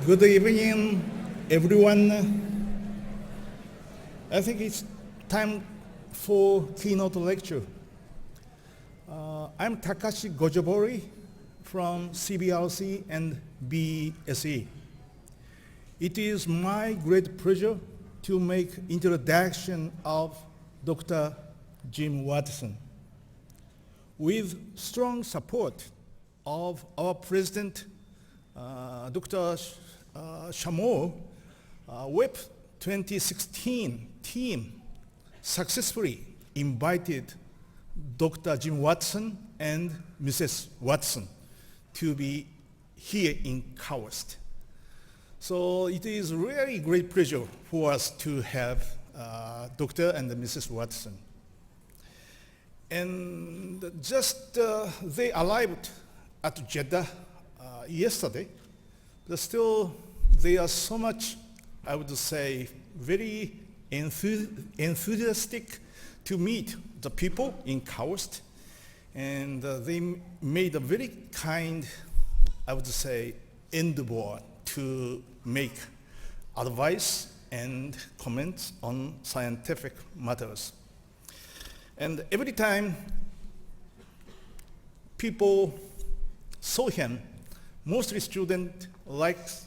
Good evening, everyone. I think it's time for keynote lecture. I'm Takashi Gojobori from CBRC and BSE. It is my great pleasure to make introduction of Dr. Jim Watson. With strong support of our president, Dr. Shamor, WEP 2016 team successfully invited Dr. Jim Watson and Mrs. Watson to be here in KAUST. So it is really great pleasure for us to have Dr. and Mrs. Watson. And just they arrived at Jeddah yesterday, but still they are so much, I would say, very enthusiastic to meet the people in KAUST, and they made a very kind, I would say, endeavor to make advice and comments on scientific matters. And every time people saw him, mostly students liked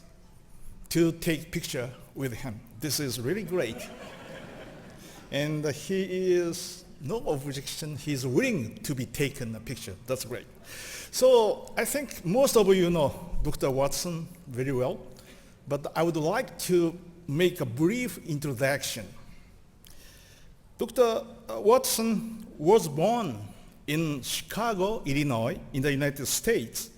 to take picture with him. This is really great. And he is no objection. He's willing to be taken a picture. That's great. So I think most of you know Dr. Watson very well, but I would like to make a brief introduction. Dr. Watson was born in Chicago, Illinois, in the United States,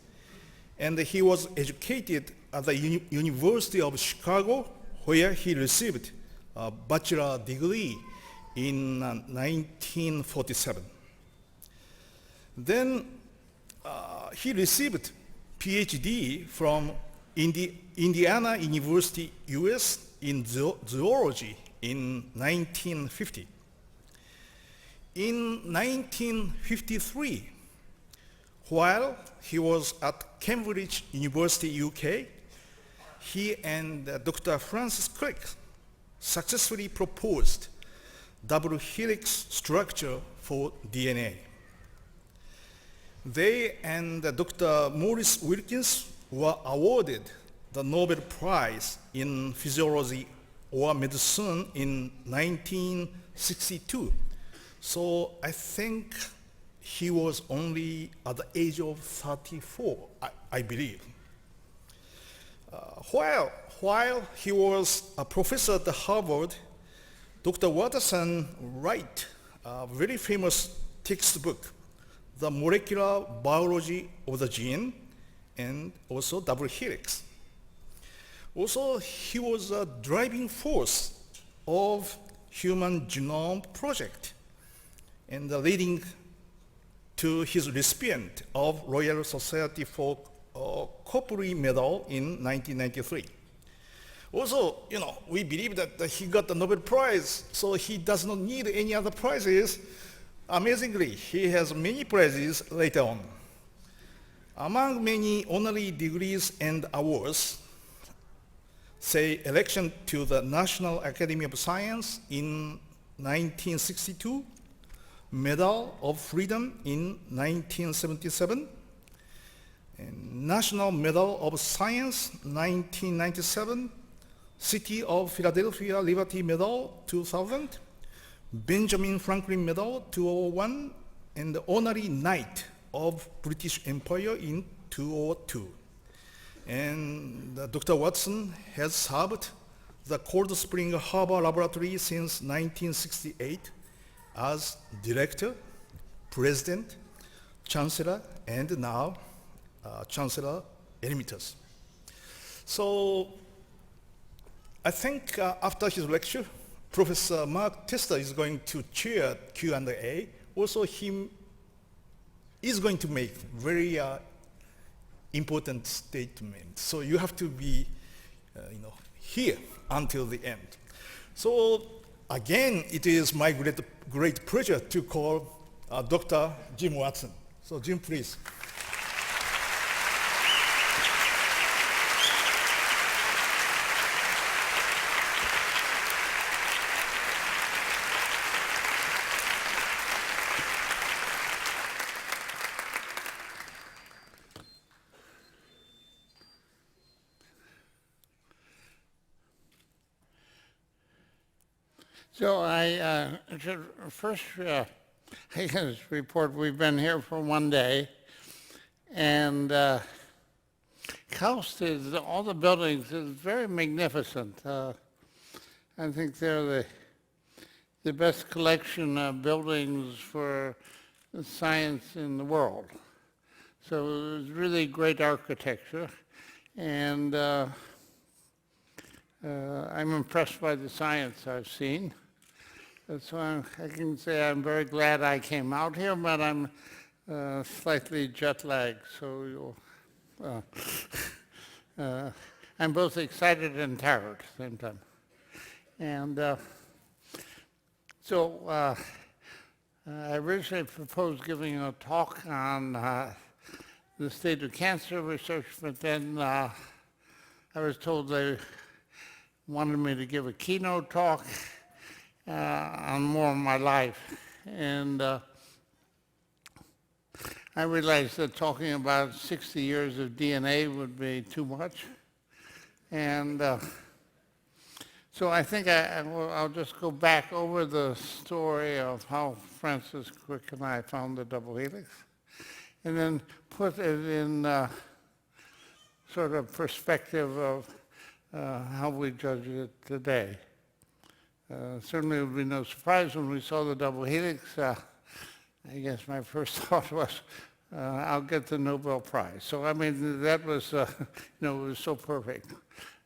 and he was educated at the University of Chicago, where he received a bachelor degree in 1947. Then he received PhD from Indiana University, US in zoology in 1950. In 1953, while he was at Cambridge University, UK, he and Dr. Francis Crick successfully proposed double helix structure for DNA. They and Dr. Maurice Wilkins were awarded the Nobel Prize in Physiology or Medicine in 1962. So I think he was only at the age of 34, I believe. While he was a professor at Harvard, Dr. Watson wrote a very famous textbook, The Molecular Biology of the Gene, and also double helix. Also, he was a driving force of Human Genome Project and leading to his recipient of Royal Society for Copley Medal in 1993. Also, we believe that he got the Nobel Prize, so he does not need any other prizes. Amazingly, he has many prizes later on. Among many honorary degrees and awards, say election to the National Academy of Science in 1962, Medal of Freedom in 1977, and National Medal of Science 1997, City of Philadelphia Liberty Medal 2000, Benjamin Franklin Medal 2001, and the Honorary Knight of British Empire in 2002. And Dr. Watson has served the Cold Spring Harbor Laboratory since 1968 as Director, President, Chancellor, and now Chancellor Emeritus. So I think after his lecture, Professor Mark Tester is going to chair Q&A. Also, he is going to make very important statement. So you have to be, here until the end. So again, it is my great pleasure to call Dr. Jim Watson. So Jim, please. So I should first I guess report we've been here for one day, and KAUST is, all the buildings is very magnificent. I think they're the best collection of buildings for science in the world. So it was really great architecture, and I'm impressed by the science I've seen. So I can say I'm very glad I came out here, but I'm slightly jet lagged. So I'm both excited and tired at the same time. And so I originally proposed giving a talk on the state of cancer research, but then I was told they wanted me to give a keynote talk on more of my life. And I realized that talking about 60 years of DNA would be too much. And so I think I'll just go back over the story of how Francis Crick and I found the double helix, and then put it in sort of perspective of how we judge it today. Certainly it would be no surprise when we saw the double helix. I guess my first thought was, I'll get the Nobel Prize. So I mean, that was, it was so perfect.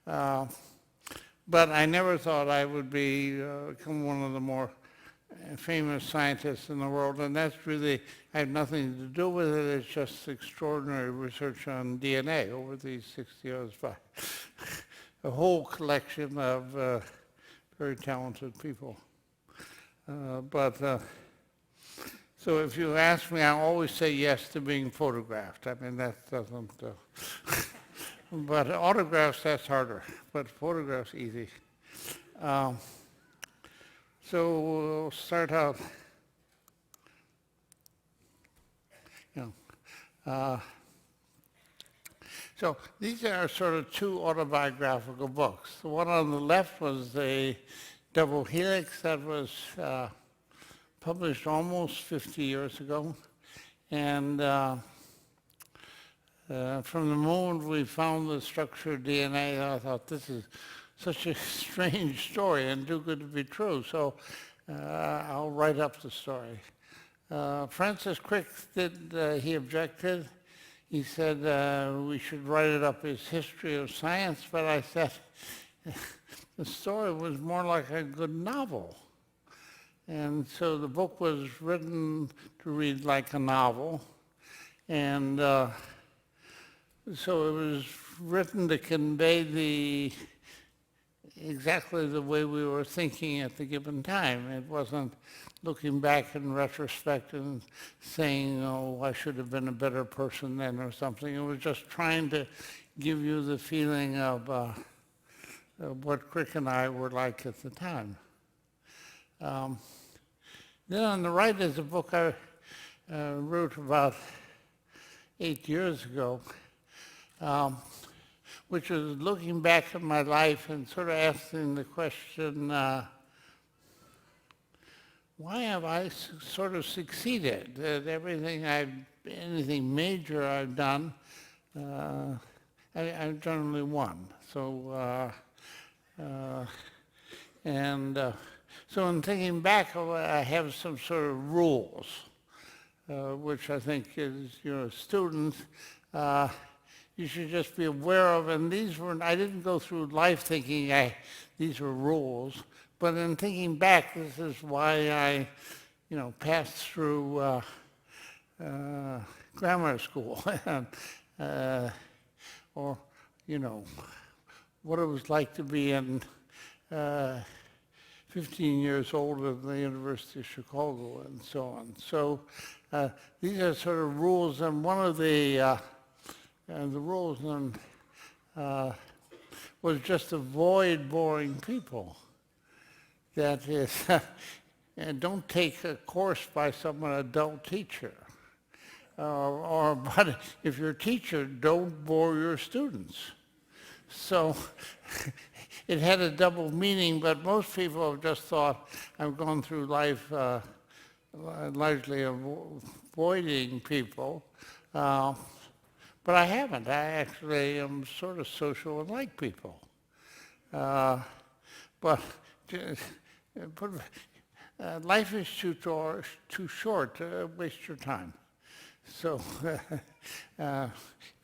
But I never thought I would become one of the more famous scientists in the world, and that's really, I have nothing to do with it. It's just extraordinary research on DNA over these 60 years. A whole collection of very talented people. So if you ask me, I always say yes to being photographed. I mean, that doesn't, but autographs, that's harder, but photographs, easy. So we'll start out, so these are sort of two autobiographical books. The one on the left was the double helix that was published almost 50 years ago. And from the moment we found the structure of DNA, I thought, this is such a strange story and too good to be true. So I'll write up the story. Francis Crick he objected. He said we should write it up as history of science, but I said the story was more like a good novel. And so the book was written to read like a novel. And so it was written to convey exactly the way we were thinking at the given time. It wasn't looking back in retrospect and saying, oh, I should have been a better person then or something. It was just trying to give you the feeling of what Crick and I were like at the time. Then on the right is a book I wrote about 8 years ago, which was looking back at my life and sort of asking the question, why have I sort of succeeded at anything major I've done, I've generally won. So, so in thinking back, I have some sort of rules, which I think is, students, you should just be aware of. And these were, I didn't go through life thinking these were rules, but in thinking back, this is why I, passed through grammar school, or, what it was like to be in 15 years old at the University of Chicago and so on. So these are sort of rules, and one of the rules was just avoid boring people. That is, and don't take a course by some adult teacher. But if you're a teacher, don't bore your students. So it had a double meaning, but most people have just thought I've gone through life largely avoiding people. But I haven't. I actually am sort of social and like people. But life is too short to waste your time. So if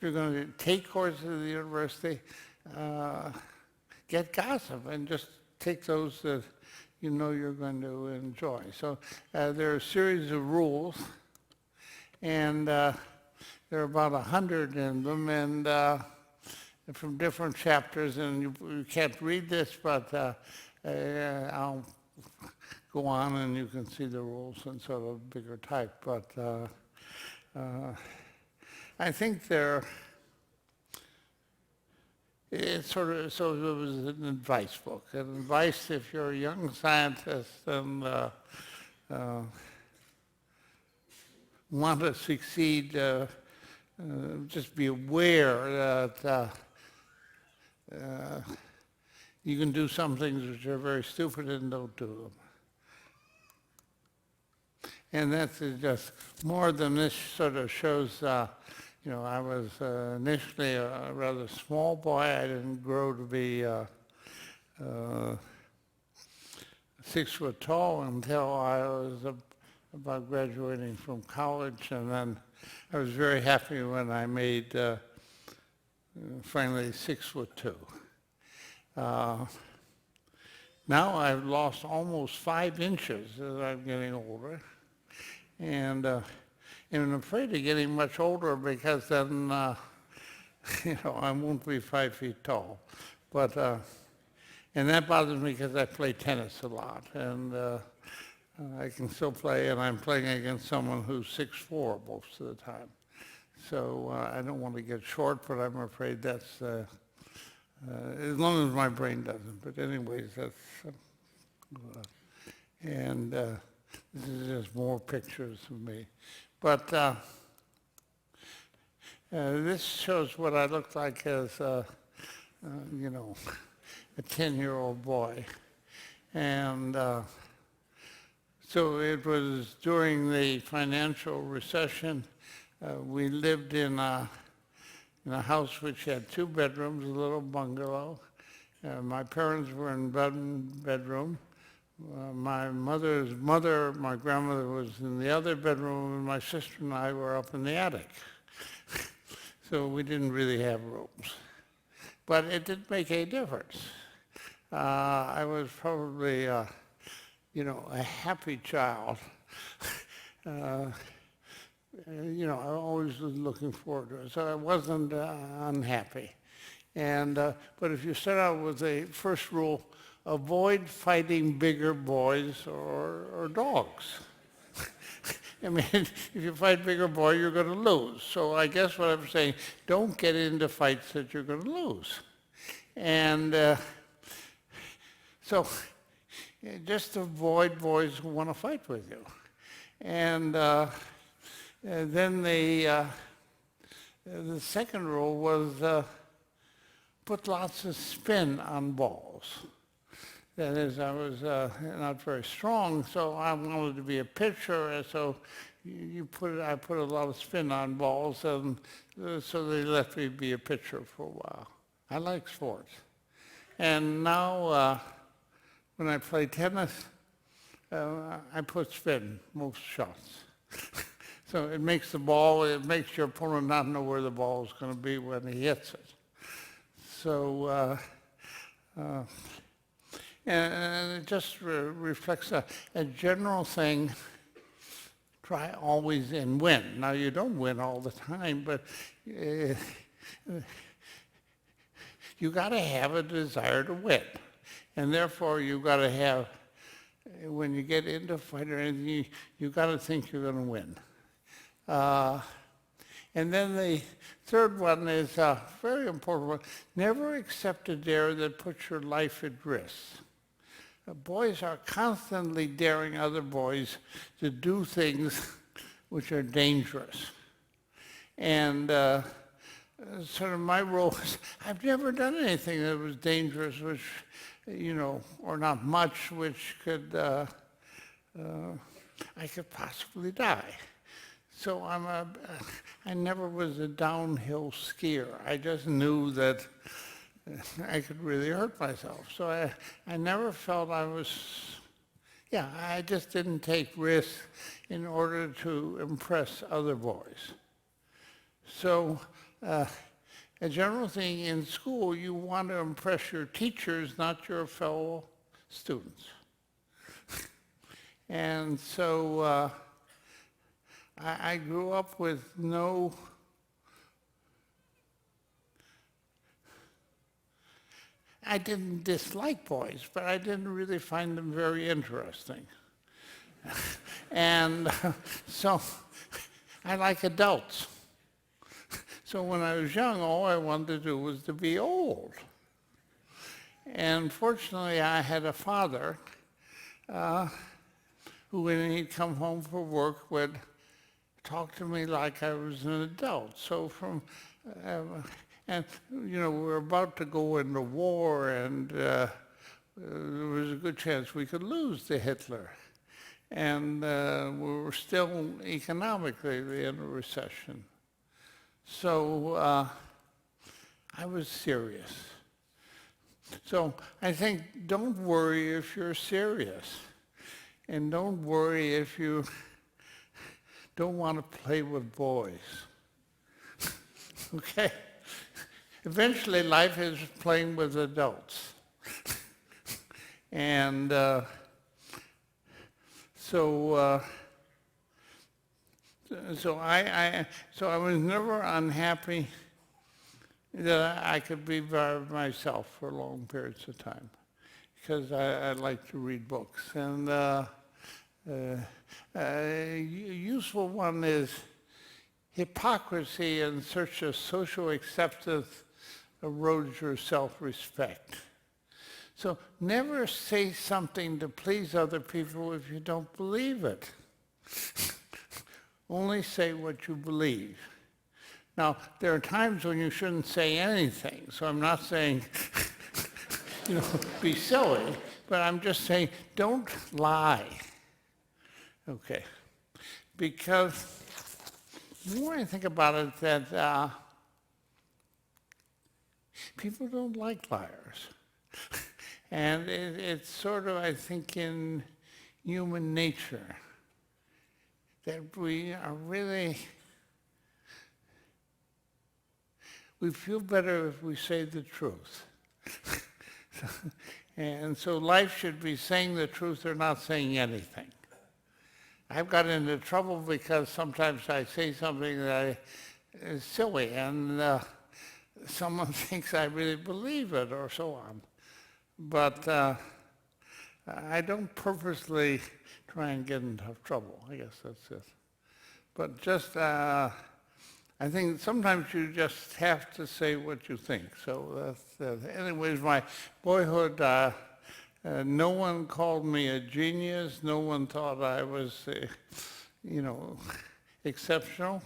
you're going to take courses at the university, get gossip and just take those that you know you're going to enjoy. So there are a series of rules, and there are about 100 in them, and from different chapters, and you can't read this, but I'll go on and you can see the rules in sort of bigger type. But I think it's sort of, so it was an advice book. An advice if you're a young scientist and want to succeed, just be aware that you can do some things which are very stupid and don't do them. And that's just more than this sort of shows, you know, I was initially a rather small boy. I didn't grow to be 6 foot tall until I was about graduating from college, and then I was very happy when I made finally 6'2". Now I've lost almost 5 inches as I'm getting older, and I'm afraid of getting much older because then you know, I won't be 5 feet tall. But and that bothers me because I play tennis a lot, and I can still play, and I'm playing against someone who's 6'4" most of the time. So I don't want to get short, but I'm afraid that's, as long as my brain doesn't. But anyways, that's, and this is just more pictures of me. But this shows what I looked like as, you know, a 10-year-old boy. And so it was during the financial recession. We lived in a house which had 2 bedrooms, a little bungalow. My parents were in one bedroom. My mother's mother, my grandmother, was in the other bedroom, and my sister and I were up in the attic. So we didn't really have rooms. But it didn't make any difference. I was probably, you know, a happy child. You know, I always was looking forward to it, so I wasn't unhappy. And but if you start out with the first rule, avoid fighting bigger boys or dogs. I mean, if you fight bigger boy, you're going to lose. So I guess what I'm saying, don't get into fights that you're going to lose. And so just avoid boys who want to fight with you. And then the second rule was put lots of spin on balls. That is, I was not very strong, so I wanted to be a pitcher, and so I put a lot of spin on balls, and so they let me be a pitcher for a while. I like sports. And now, when I play tennis, I put spin most shots. So it makes your opponent not know where the ball is going to be when he hits it. So, and it just reflects a general thing, try always and win. Now, you don't win all the time, but you got to have a desire to win. And therefore, you got to have, when you get into a fight or anything, you got to think you're going to win. And then the third one is a very important one. Never accept a dare that puts your life at risk. Boys are constantly daring other boys to do things which are dangerous. And sort of my role was, I've never done anything that was dangerous, which, or not much, which could, I could possibly die. So I never was a downhill skier. I just knew that I could really hurt myself. So I never felt I just didn't take risks in order to impress other boys. So a general thing in school, you want to impress your teachers, not your fellow students. And so I grew up with I didn't dislike boys, but I didn't really find them very interesting. And so I like adults. So when I was young, all I wanted to do was to be old. And fortunately, I had a father who, when he'd come home from work, would talk to me like I was an adult. So we were about to go into war, and there was a good chance we could lose to Hitler. And we were still economically in a recession. So I was serious. So I think don't worry if you're serious. And don't worry if you don't want to play with boys. Okay? Eventually, life is playing with adults. And so I was never unhappy that I could be by myself for long periods of time, because I like to read books. And a useful one is hypocrisy in search of social acceptance erodes your self-respect. So never say something to please other people if you don't believe it. Only say what you believe. Now, there are times when you shouldn't say anything, so I'm not saying, be silly, but I'm just saying don't lie. Okay. Because the more I think about it, that people don't like liars. And it's sort of, I think, in human nature that we feel better if we say the truth. And so life should be saying the truth or not saying anything. I've got into trouble because sometimes I say something that is silly, and someone thinks I really believe it, or so on. But I don't purposely try and get into trouble. I guess that's it. But just, I think sometimes you just have to say what you think. So that's anyways, my boyhood, no one called me a genius. No one thought I was, exceptional.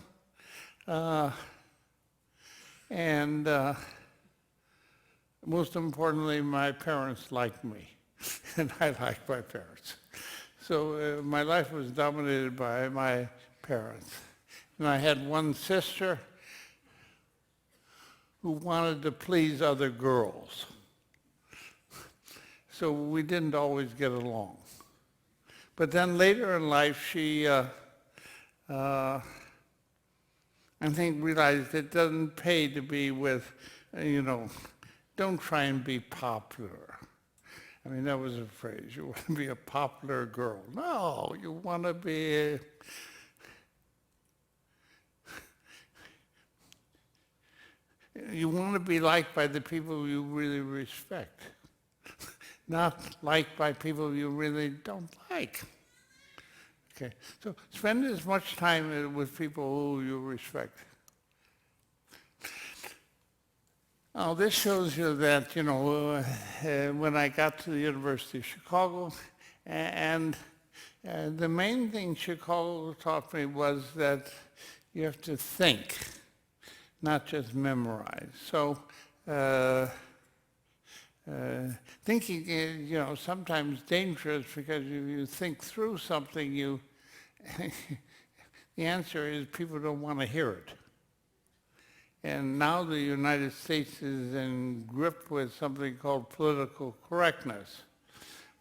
And most importantly, my parents liked me, and I liked my parents. So my life was dominated by my parents. And I had one sister who wanted to please other girls. So we didn't always get along. But then later in life, she, I think, realized it doesn't pay to be with, don't try and be popular. I mean, that was a phrase. You want to be a popular girl. No, you want to be you want to be liked by the people you really respect, not liked by people you really don't like. Okay, so spend as much time with people who you respect. Now, this shows you that, when I got to the University of Chicago, and the main thing Chicago taught me was that you have to think, not just memorize. So thinking is, sometimes dangerous because if you think through something, the answer is people don't want to hear it. And now the United States is in grip with something called political correctness,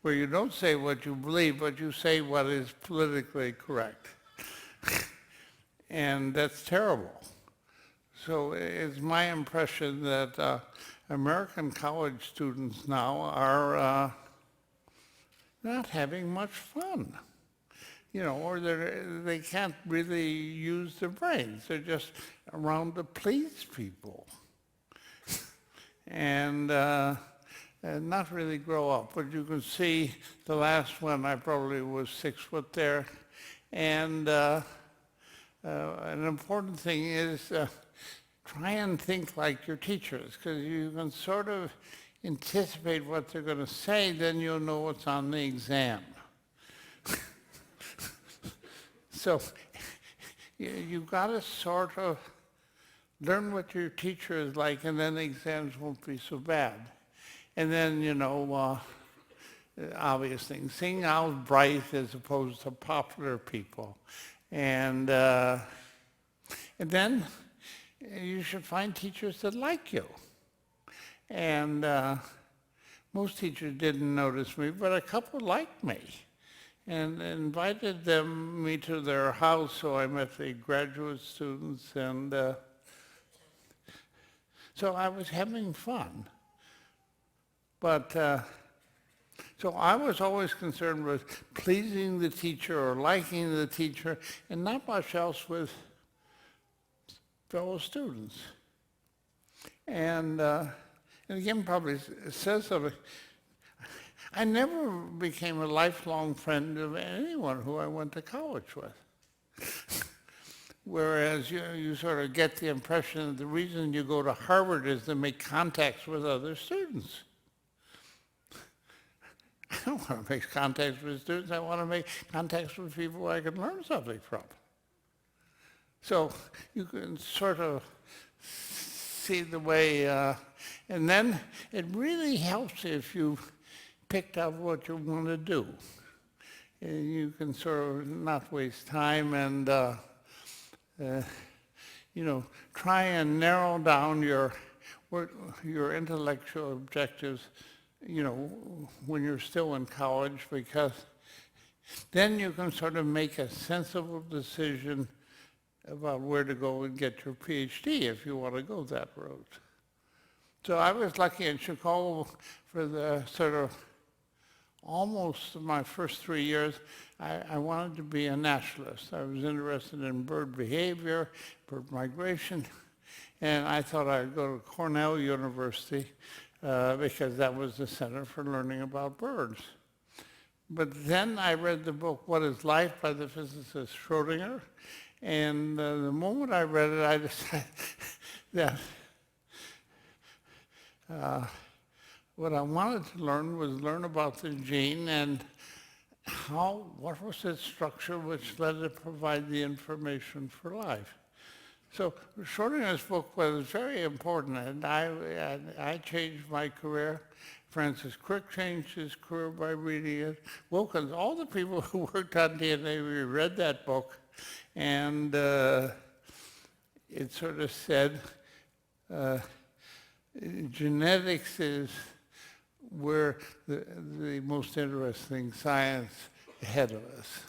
where you don't say what you believe, but you say what is politically correct. And that's terrible. So it's my impression that American college students now are not having much fun. Or they can't really use their brains. They're just around to please people. And not really grow up. But you can see the last one, I probably was 6 foot there. And an important thing is try and think like your teachers, because you can sort of anticipate what they're going to say, then you'll know what's on the exam. So you've got to sort of learn what your teacher is like, and then the exams won't be so bad. And then, obvious things. Sing out bright as opposed to popular people. And then you should find teachers that like you. And most teachers didn't notice me, but a couple liked me. And invited me to their house, so I met the graduate students, and so I was having fun. But, so I was always concerned with pleasing the teacher or liking the teacher, and not much else with fellow students. And again, probably says something. I never became a lifelong friend of anyone who I went to college with. Whereas you sort of get the impression that the reason you go to Harvard is to make contacts with other students. I don't want to make contacts with students. I want to make contacts with people I can learn something from. So you can sort of see the way, and then it really helps if you picked out what you want to do. And you can sort of not waste time and, try and narrow down your intellectual objectives, when you're still in college, because then you can sort of make a sensible decision about where to go and get your PhD if you want to go that route. So I was lucky in Chicago for the sort of almost my first 3 years, I wanted to be a naturalist. I was interested in bird behavior, bird migration, and I thought I'd go to Cornell University because that was the center for learning about birds. But then I read the book, What is Life by the physicist Schrodinger, and the moment I read it, I decided that what I wanted to learn was learn about the gene and what was its structure which led it to provide the information for life. So Schrodinger's book was very important, and I changed my career. Francis Crick changed his career by reading it. Wilkins, all the people who worked on DNA read that book, and it sort of said, genetics is where the most interesting science ahead of us.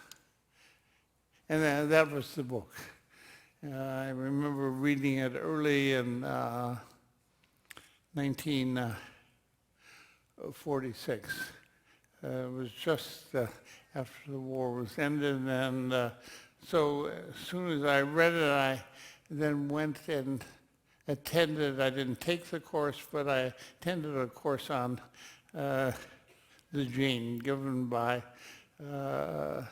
And that was the book. I remember reading it early in 1946. It was just after the war was ended, and so as soon as I read it, I then went and attended, I didn't take the course, but I attended a course on the gene given by a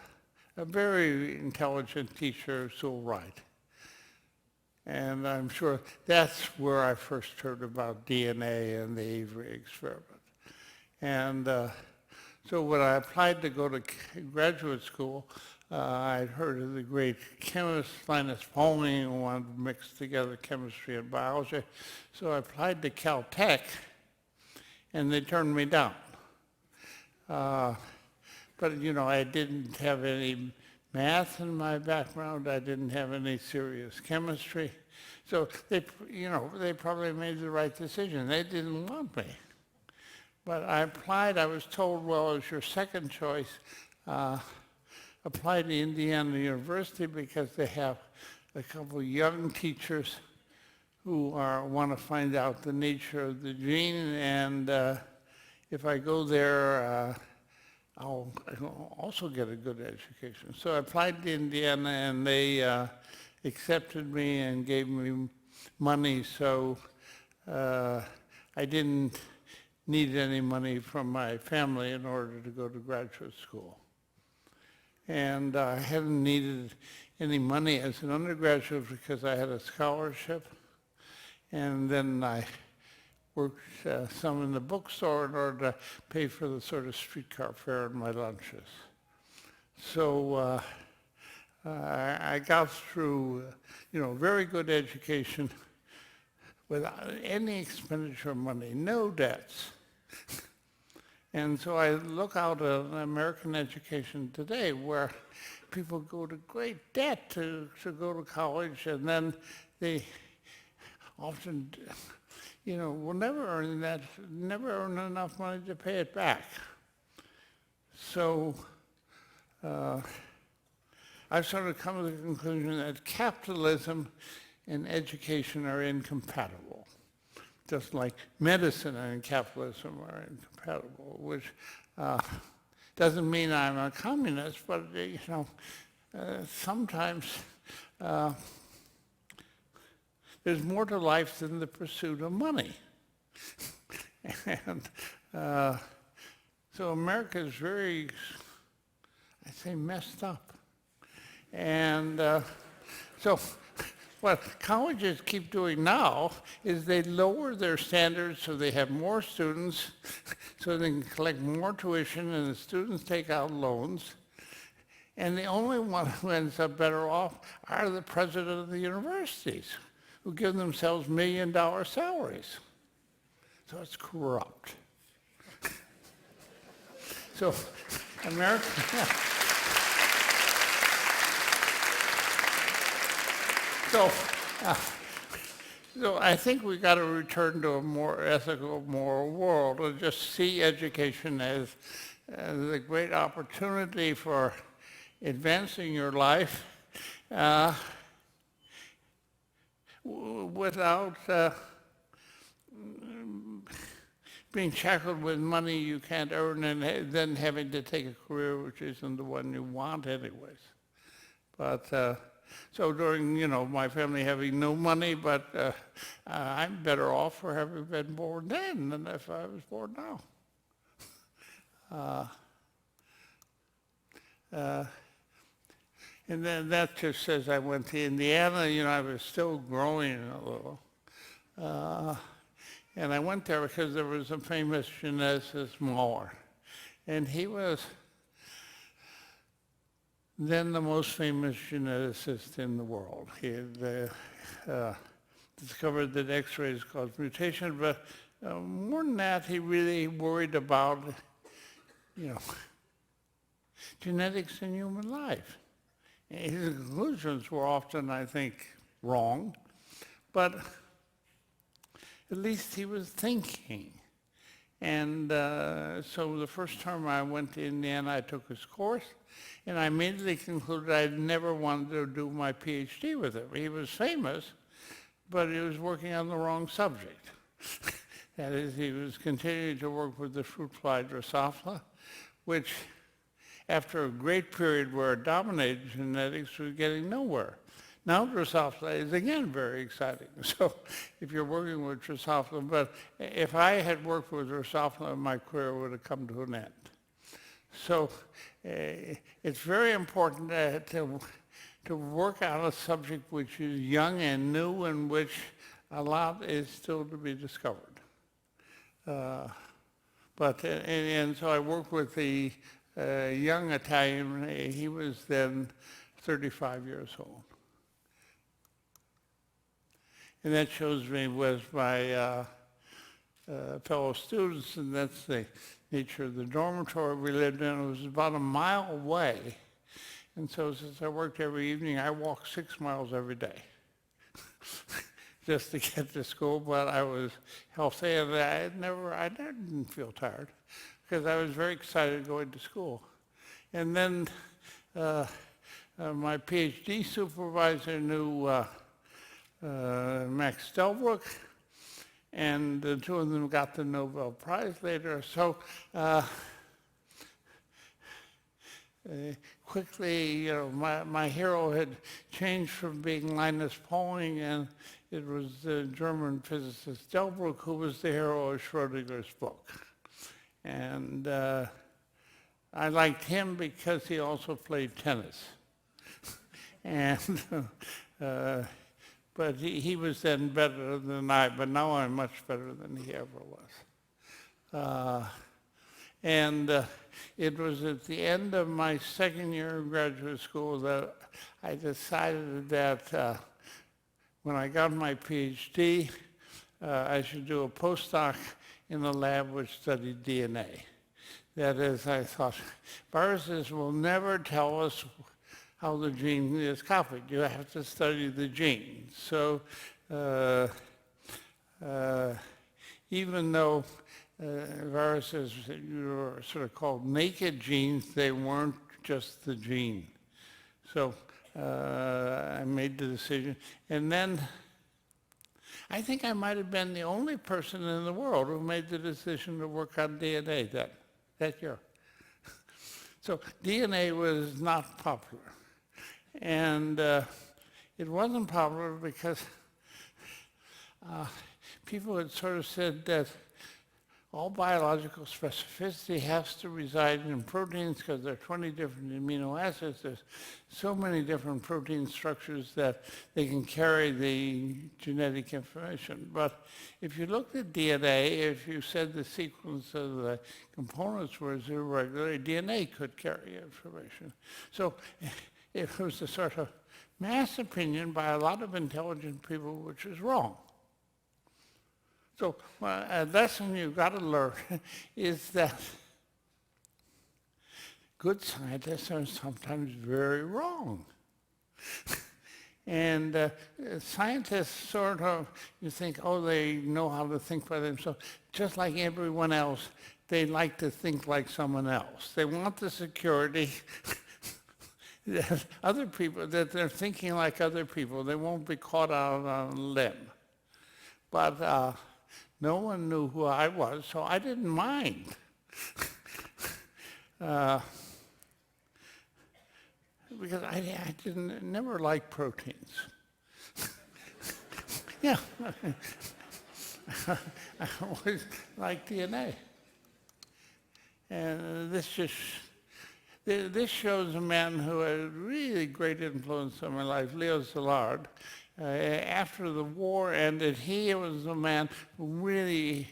very intelligent teacher, Sewell Wright. And I'm sure that's where I first heard about DNA and the Avery experiment. And so when I applied to go to graduate school, I'd heard of the great chemist Linus Pauling, who wanted to mix together chemistry and biology. So I applied to Caltech, and they turned me down. But, you know, I didn't have any math in my background. I didn't have any serious chemistry. So they, you know, they probably made the right decision. They didn't want me. But I applied. I was told, well, as your second choice, apply to Indiana University because they have a couple of young teachers who want to find out the nature of the gene. And if I go there, I'll also get a good education. So I applied to Indiana, and they accepted me and gave me money, so I didn't need any money from my family in order to go to graduate school. And I hadn't needed any money as an undergraduate because I had a scholarship, and then I worked some in the bookstore in order to pay for the sort of streetcar fare and my lunches. So I got through, you know, very good education without any expenditure of money, no debts. And so I look out at American education today where people go to great debt to go to college, and then they often, you know, will never earn enough money to pay it back. So I've sort of come to the conclusion that capitalism and education are incompatible, just like medicine and capitalism are incompatible, which doesn't mean I'm a communist, but, you know, sometimes there's more to life than the pursuit of money. And so America is very, I say, messed up. And so what colleges keep doing now is they lower their standards so they have more students, so they can collect more tuition, and the students take out loans. And the only one who ends up better off are the president of the universities, who give themselves $1 million salaries. So it's corrupt. So America, so I think we got to return to a more ethical, moral world and just see education as a great opportunity for advancing your life without being shackled with money you can't earn and then having to take a career which isn't the one you want anyways. But so during, you know, my family having no money, but I'm better off for having been born then than if I was born now. And then that just says I went to Indiana. You know, I was still growing a little. And I went there because there was a famous geneticist, Muller. And he was then the most famous geneticist in the world. He had discovered that X-rays cause mutation, but more than that, he really worried about, you know, genetics in human life. His conclusions were often, I think, wrong, but at least he was thinking. And so the first time I went to Indiana, I took his course, and I immediately concluded I never wanted to do my PhD with him. He was famous, but he was working on the wrong subject. That is, he was continuing to work with the fruit fly Drosophila, which after a great period where it dominated genetics was getting nowhere. Now Drosophila is again very exciting. So if you're working with Drosophila, but if I had worked with Drosophila, my career would have come to an end. So it's very important to work on a subject which is young and new and which a lot is still to be discovered. And so I work with the young Italian. He was then 35 years old. And that shows me with my fellow students, and that's the nature of the dormitory we lived in. It was about a mile away. And so since I worked every evening, I walked 6 miles every day just to get to school. But I was healthy, and I didn't feel tired because I was very excited going to school. And then my PhD supervisor knew Max Delbruck, and the two of them got the Nobel Prize later. So quickly, my hero had changed from being Linus Pauling, and it was the German physicist Delbruck who was the hero of Schrödinger's book. And I liked him because he also played tennis. And but he was then better than I, but now I'm much better than he ever was. It was at the end of my second year of graduate school that I decided that when I got my PhD, I should do a postdoc in a lab which studied DNA. That is, I thought, viruses will never tell us how the gene is copied. You have to study the gene. So even though viruses were sort of called naked genes, they weren't just the gene. So I made the decision. And then I think I might have been the only person in the world who made the decision to work on DNA that year. So DNA was not popular. And it wasn't popular because people had sort of said that all biological specificity has to reside in proteins because there are 20 different amino acids. There's so many different protein structures that they can carry the genetic information. But if you looked at DNA, if you said the sequence of the components was irregular, DNA could carry information. So it was a sort of mass opinion by a lot of intelligent people, which is wrong. So a lesson you've got to learn is that good scientists are sometimes very wrong. And scientists sort of, you think, oh, they know how to think by themselves. Just like everyone else, they like to think like someone else. They want the security that other people, that they're thinking like other people. They won't be caught out on a limb. But no one knew who I was, so I didn't mind. Because I never liked proteins. Yeah, I always liked DNA. And this shows a man who had really great influence on my life, Leo Szilard. After the war ended, he was the man who really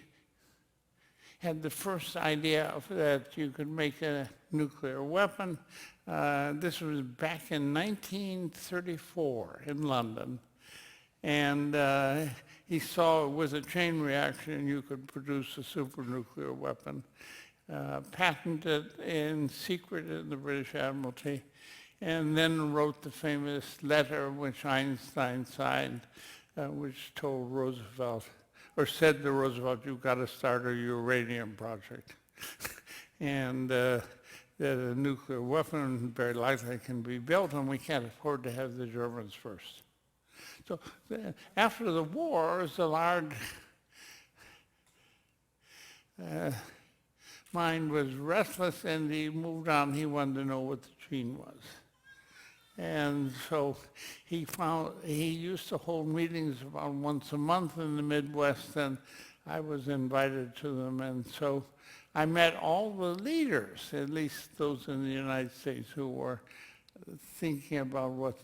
had the first idea that you could make a nuclear weapon. This was back in 1934 in London. And he saw with a chain reaction you could produce a supernuclear weapon. Patented in secret in the British Admiralty, and then wrote the famous letter which Einstein signed, which told Roosevelt, or said to Roosevelt, you've got to start a uranium project. And that a nuclear weapon very likely can be built, and we can't afford to have the Germans first. So after the war, Szilard mind was restless, and he moved on. He wanted to know what the gene was. And so he used to hold meetings about once a month in the Midwest, and I was invited to them. And so I met all the leaders, at least those in the United States, who were thinking about what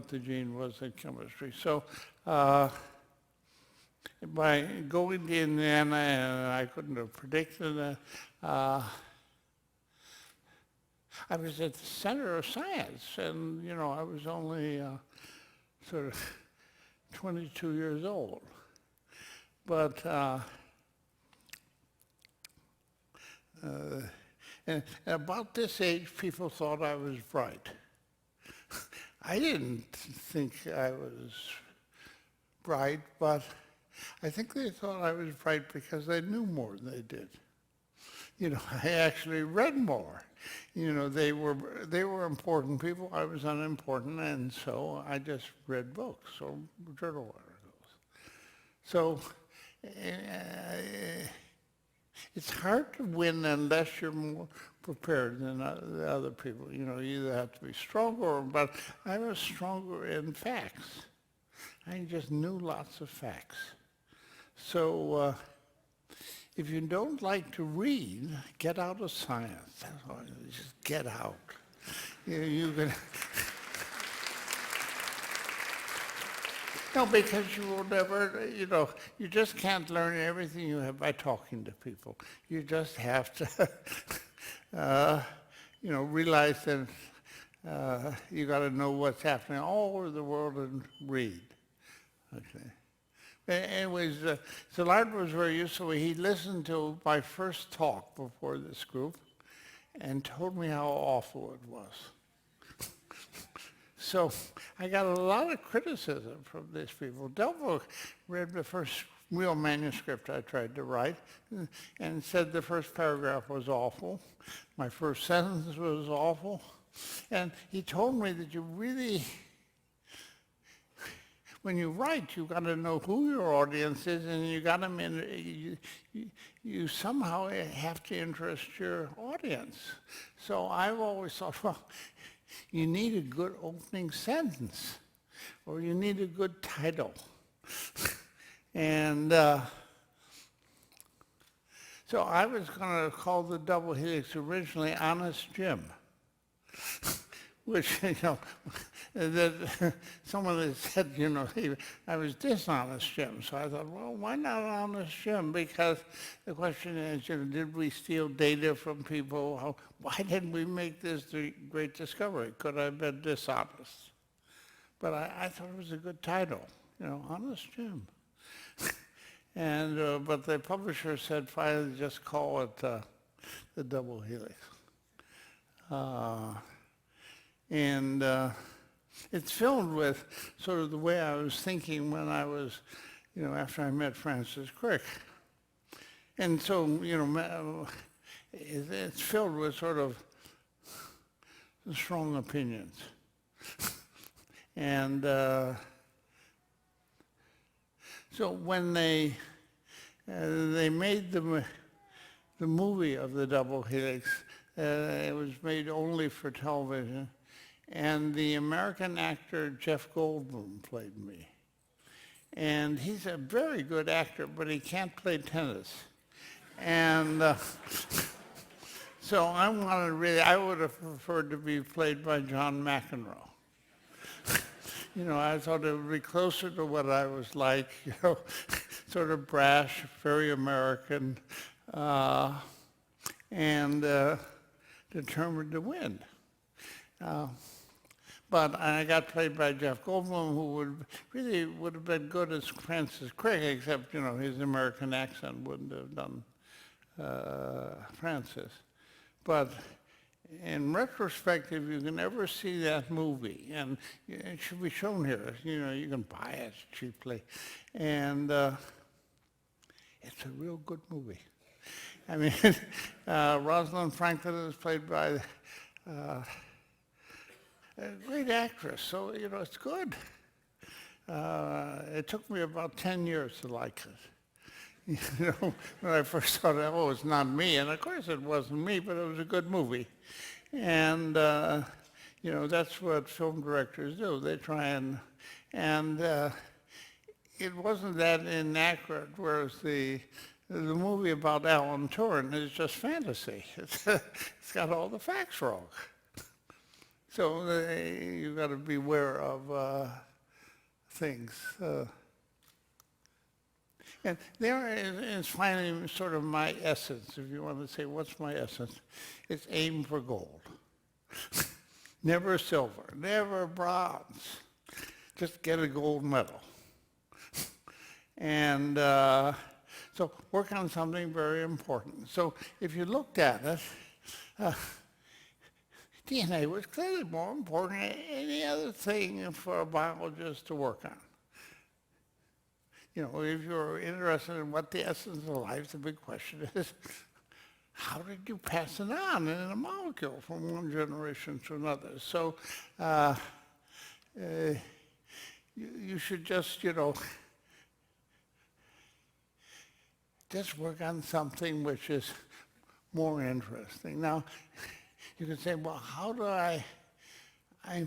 the gene was in chemistry. So by going to Indiana, and I couldn't have predicted that, I was at the center of science, and, I was only sort of 22 years old. But, and about this age, people thought I was bright. I didn't think I was bright, but I think they thought I was bright because I knew more than they did. I actually read more. They were important people. I was unimportant, and so I just read books or journal articles. So it's hard to win unless you're more prepared than the other people. You either have to be stronger, but I was stronger in facts. I just knew lots of facts. So if you don't like to read, get out of science. That's all. Just get out. You can. No, because you will never, you just can't learn everything you have by talking to people. You just have to, realize that you got to know what's happening all over the world and read. Okay. Anyways, Szilárd was very useful. He listened to my first talk before this group and told me how awful it was. So I got a lot of criticism from these people. Delvaux read the first real manuscript I tried to write and said the first paragraph was awful. My first sentence was awful. And he told me that you really, when you write, you got to know who your audience is, and you got to you somehow have to interest your audience. So I've always thought, well, you need a good opening sentence, or you need a good title. And so I was going to call the double helix originally Honest Jim, which, that someone had said, I was dishonest Jim. So I thought, well, why not Honest Jim? Because the question is, did we steal data from people? Why didn't we make this great discovery? Could I have been dishonest? But I thought it was a good title, Honest Jim. And but the publisher said, finally, just call it the double helix. And it's filled with sort of the way I was thinking when I was, after I met Francis Crick. And so, it's filled with sort of strong opinions. And so when they made the movie of the double helix, it was made only for television, and the American actor Jeff Goldblum played me. And he's a very good actor, but he can't play tennis. And so I would have preferred to be played by John McEnroe. I thought it would be closer to what I was like, sort of brash, very American, and determined to win. But I got played by Jeff Goldblum, who would have been good as Francis Crick, except, his American accent wouldn't have done Francis. But in retrospective, you can never see that movie, and it should be shown here. You can buy it cheaply, and it's a real good movie. I mean, Rosalind Franklin is played by a great actress, so it's good. It took me about 10 years to like it. When I first thought, oh, it's not me, and of course it wasn't me, but it was a good movie. And, that's what film directors do. They try and it wasn't that inaccurate, whereas the movie about Alan Turing is just fantasy. It's got all the facts wrong. So you've got to beware of things. And there is finally sort of my essence, if you want to say, what's my essence? It's aim for gold. Never silver, never bronze. Just get a gold medal. And so work on something very important. So if you looked at it, DNA was clearly more important than any other thing for a biologist to work on. You know, if you're interested in what the essence of life, the big question is, how did you pass it on in a molecule from one generation to another? So you should just, you know, just work on something which is more interesting. Now, you can say, well, how do I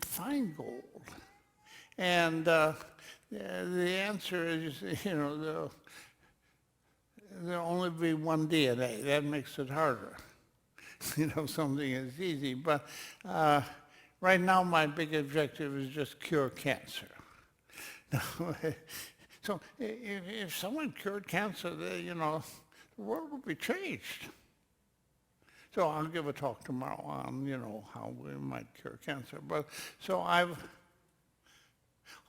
find gold? And the answer is, you know, there'll only be one DNA. That makes it harder. You know, something is easy. But right now, my big objective is just cure cancer. So if someone cured cancer, you know, the world would be changed. So I'll give a talk tomorrow on, you know, how we might cure cancer. But so I've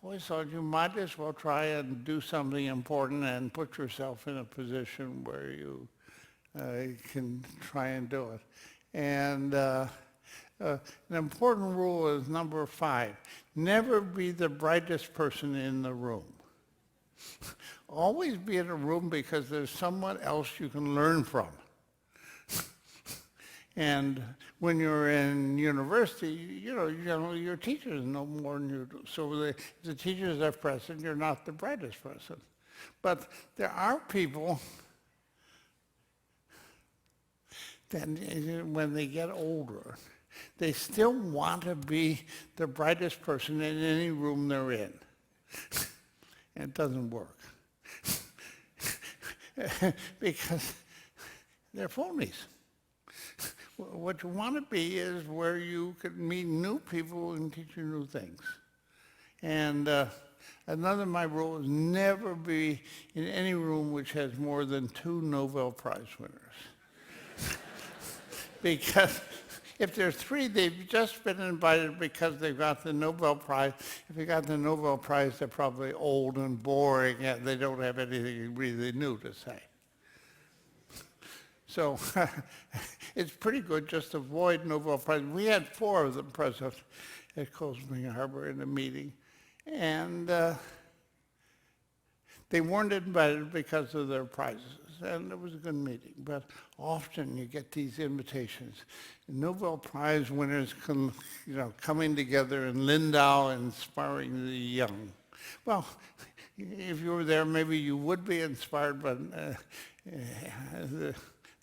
always thought you might as well try and do something important and put yourself in a position where you can try and do it. And an important rule is number 5. Never be the brightest person in the room. Always be in a room because there's someone else you can learn from. And when you're in university, you know, your teachers know more than you do. So the teachers are present, you're not the brightest person. But there are people that when they get older, they still want to be the brightest person in any room they're in. And it doesn't work. Because they're phonies. What you want to be is where you can meet new people and teach you new things. And another of my rules is never be in any room which has more than 2 Nobel Prize winners. Because if there's 3, they've just been invited because they got the Nobel Prize. If they got the Nobel Prize, they're probably old and boring, and they don't have anything really new to say. So it's pretty good just to avoid Nobel Prize. We had 4 of them present at Cold Spring Harbor in a meeting, and they weren't invited because of their prizes, and it was a good meeting. But often you get these invitations. Nobel Prize winners coming together in Lindau inspiring the young. Well, if you were there, maybe you would be inspired, but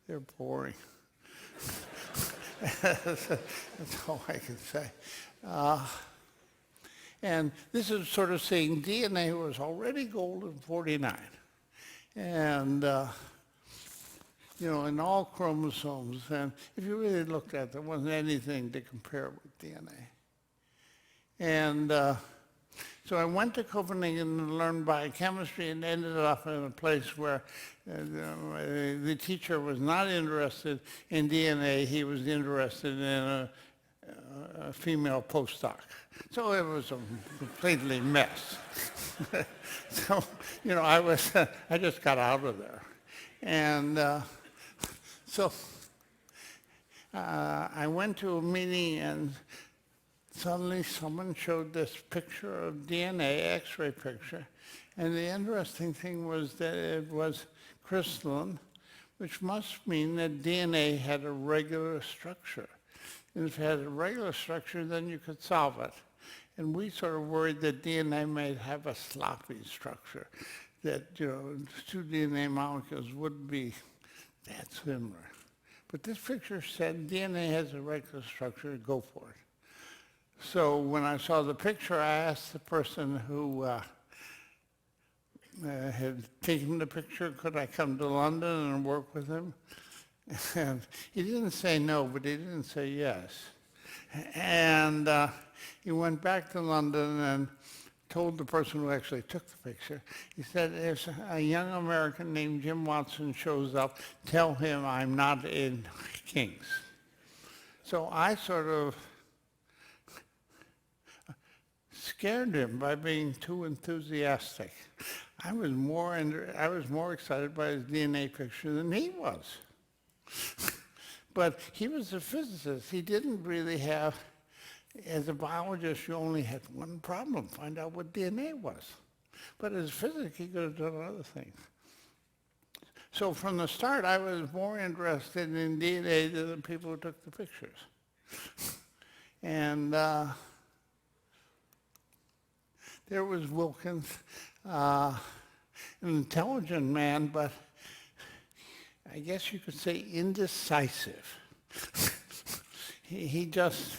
they're boring. That's all I can say. And this is sort of saying DNA was already gold in 49. And, you know, in all chromosomes. And if you really looked at it, there wasn't anything to compare with DNA. And so I went to Copenhagen to learn biochemistry and ended up in a place where the teacher was not interested in DNA. He was interested in a female postdoc. So it was a completely mess. So, you know, I just got out of there. And so I went to a meeting, and suddenly someone showed this picture of DNA, X-ray picture. And the interesting thing was that it was crystalline, which must mean that DNA had a regular structure. And if it had a regular structure, then you could solve it. And we sort of worried that DNA might have a sloppy structure, that, you know, 2 DNA molecules would be that similar. But this picture said DNA has a regular structure, go for it. So when I saw the picture, I asked the person who had taken the picture, could I come to London and work with him? And he didn't say no, but he didn't say yes. And he went back to London and told the person who actually took the picture, he said, if a young American named Jim Watson shows up, tell him I'm not in King's. So I sort of scared him by being too enthusiastic. I was more excited by his DNA picture than he was. But he was a physicist. He didn't really have, as a biologist, you only had one problem, find out what DNA was. But as a physicist, he could have done other things. So from the start, I was more interested in DNA than the people who took the pictures. And there was Wilkins, an intelligent man, but I guess you could say indecisive. He just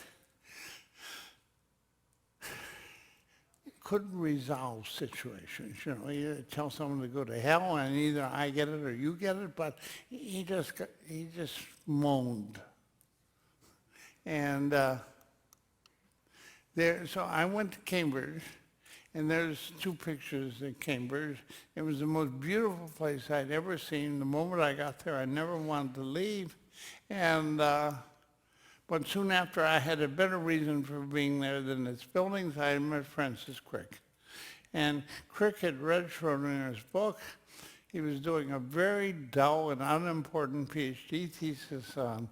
couldn't resolve situations. You know, you tell someone to go to hell, and either I get it or you get it. But he just moaned, and so I went to Cambridge, and there's 2 pictures at Cambridge. It was the most beautiful place I'd ever seen. The moment I got there, I never wanted to leave, and. But soon after, I had a better reason for being there than its buildings. I met Francis Crick. And Crick had read Schrodinger's book. He was doing a very dull and unimportant PhD thesis on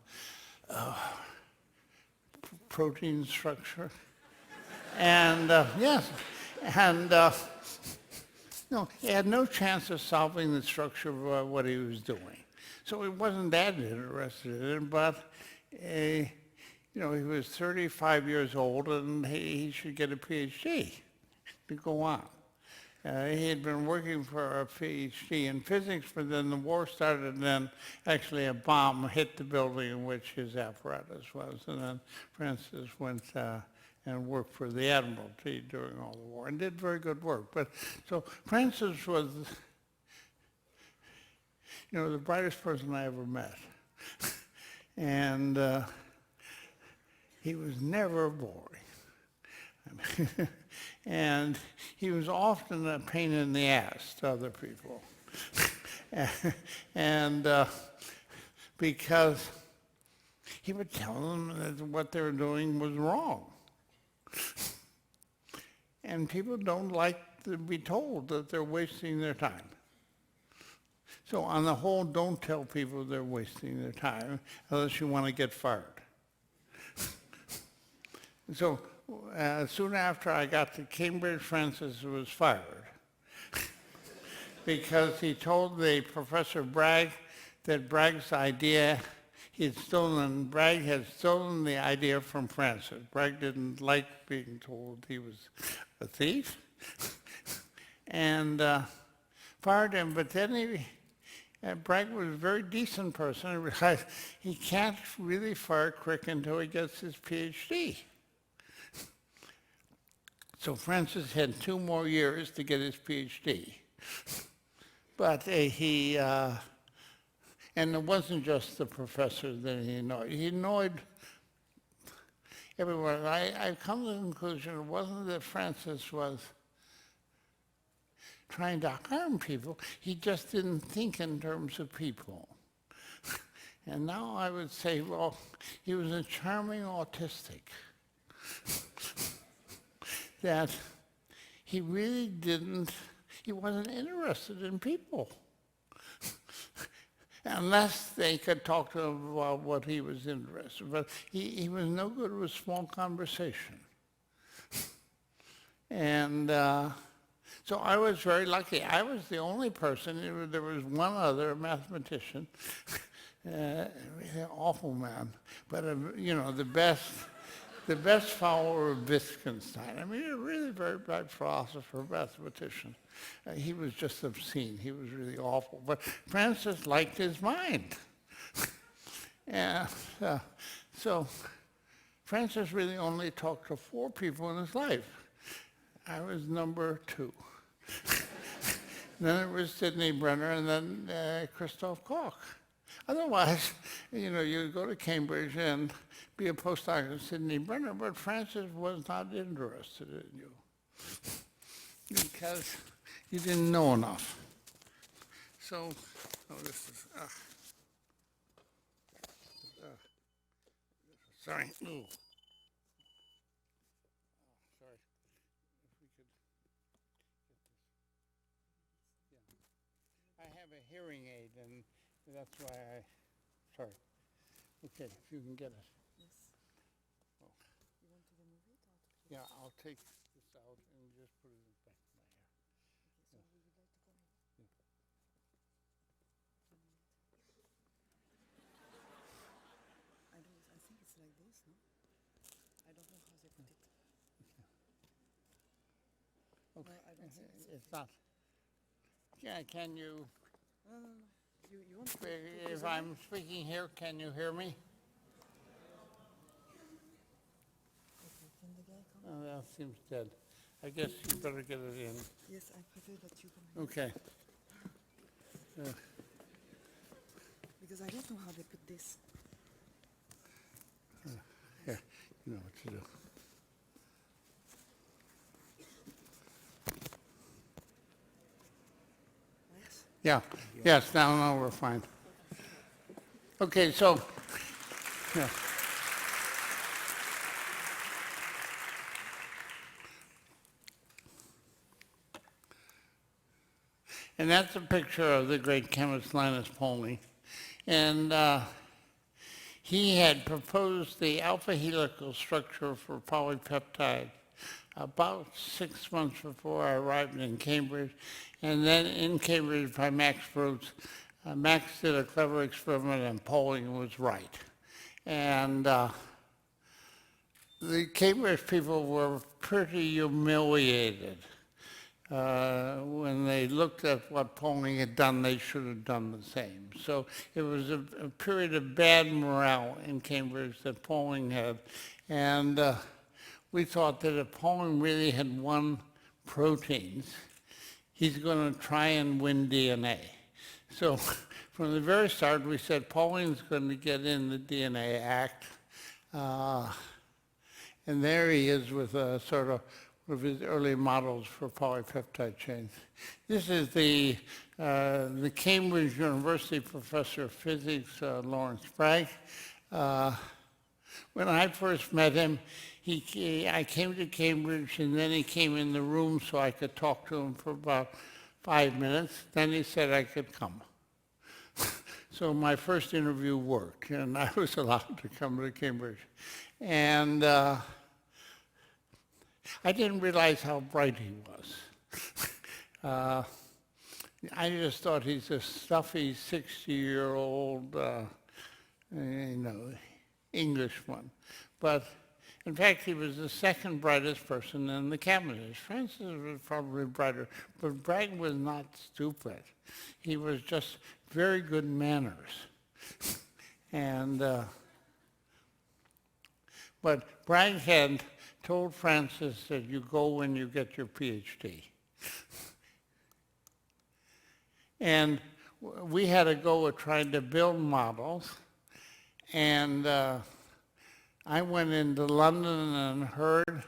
protein structure. And yes, and no, he had no chance of solving the structure of what he was doing. So he wasn't that interested in it, but you know, he was 35 years old, and he should get a PhD to go on. He had been working for a PhD in physics, but then the war started, and then actually a bomb hit the building in which his apparatus was, and then Francis went and worked for the Admiralty during all the war, and did very good work. But so Francis was, you know, the brightest person I ever met. And he was never boring. And he was often a pain in the ass to other people. And because he would tell them that what they were doing was wrong. And people don't like to be told that they're wasting their time. So on the whole, don't tell people they're wasting their time unless you want to get fired. So soon after I got to Cambridge, Francis was fired because he told the Professor Bragg that Bragg's idea, Bragg had stolen the idea from Francis. Bragg didn't like being told he was a thief and fired him, but then Bragg was a very decent person and realized he can't really fire Crick until he gets his PhD. So Francis had 2 more years to get his PhD. But and it wasn't just the professor that he annoyed. He annoyed everyone. I've come to the conclusion it wasn't that Francis was trying to harm people. He just didn't think in terms of people. And now I would say, well, he was a charming autistic. That he really he wasn't interested in people. Unless they could talk to him about what he was interested in. But he was no good with small conversation. And so I was very lucky. I was the only person, there was one other mathematician, an awful man, but you know, the best follower of Wittgenstein. I mean, a really very bright philosopher, mathematician. He was just obscene. He was really awful. But Francis liked his mind. And so Francis really only talked to 4 people in his life. I was number 2. Then it was Sidney Brenner, and then Christoph Koch. Otherwise, you know, you go to Cambridge and be a postdoc with Sidney Brenner, but Francis was not interested in you because you didn't know enough. So, this is, sorry. Ooh. Sorry. That's why sorry. Okay, if you can get it. Yes. Oh. You want to remove it or to keep Yeah, I'll take this out and just put it back in my hair. Okay, so would you like to come in? Yeah. 1 minute. I think it's like this, no? I don't know how they put it. Okay. No, I don't think It's not. Yeah, can you, No, no, no. You want to put it if I'm speaking here, can you hear me? Okay, can the guy come? Oh, that seems dead. I guess you better get it in. Yes, I prefer that you come in. Okay. Because I don't know how they put this. Yeah, you know what to do. Yes? Yeah, yes, now we're fine. Okay, so, yeah. And that's a picture of the great chemist Linus Pauling. And he had proposed the alpha helical structure for polypeptide about 6 months before I arrived in Cambridge. And then in Cambridge by Max Brooks, Max did a clever experiment and Pauling was right. And the Cambridge people were pretty humiliated. When they looked at what Pauling had done, they should have done the same. So it was a period of bad morale in Cambridge that Pauling had. And we thought that if Pauling really had won proteins, he's going to try and win DNA. So from the very start, we said Pauling's going to get in the DNA Act. And there he is with a sort of one of his early models for polypeptide chains. This is the Cambridge University professor of physics, Lawrence Bragg. When I first met him, I came to Cambridge and then he came in the room so I could talk to him for about 5 minutes. Then he said I could come. So my first interview worked and I was allowed to come to Cambridge. And I didn't realize how bright he was. I just thought he's a stuffy 60-year-old, Englishman. But in fact, he was the second brightest person in the cabinet. Francis was probably brighter, but Bragg was not stupid. He was just very good manners. And but Bragg had told Francis that you go when you get your PhD. And we had a go at trying to build models. And I went into London and heard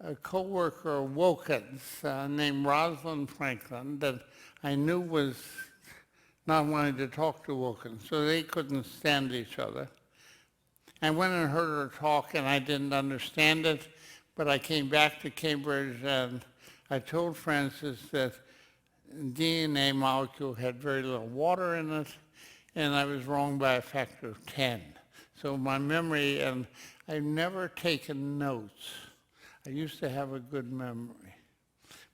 a co-worker of Wilkins named Rosalind Franklin that I knew was not wanting to talk to Wilkins, so they couldn't stand each other. I went and heard her talk and I didn't understand it, but I came back to Cambridge and I told Francis that DNA molecule had very little water in it, and I was wrong by a factor of 10. So my memory, and I've never taken notes. I used to have a good memory.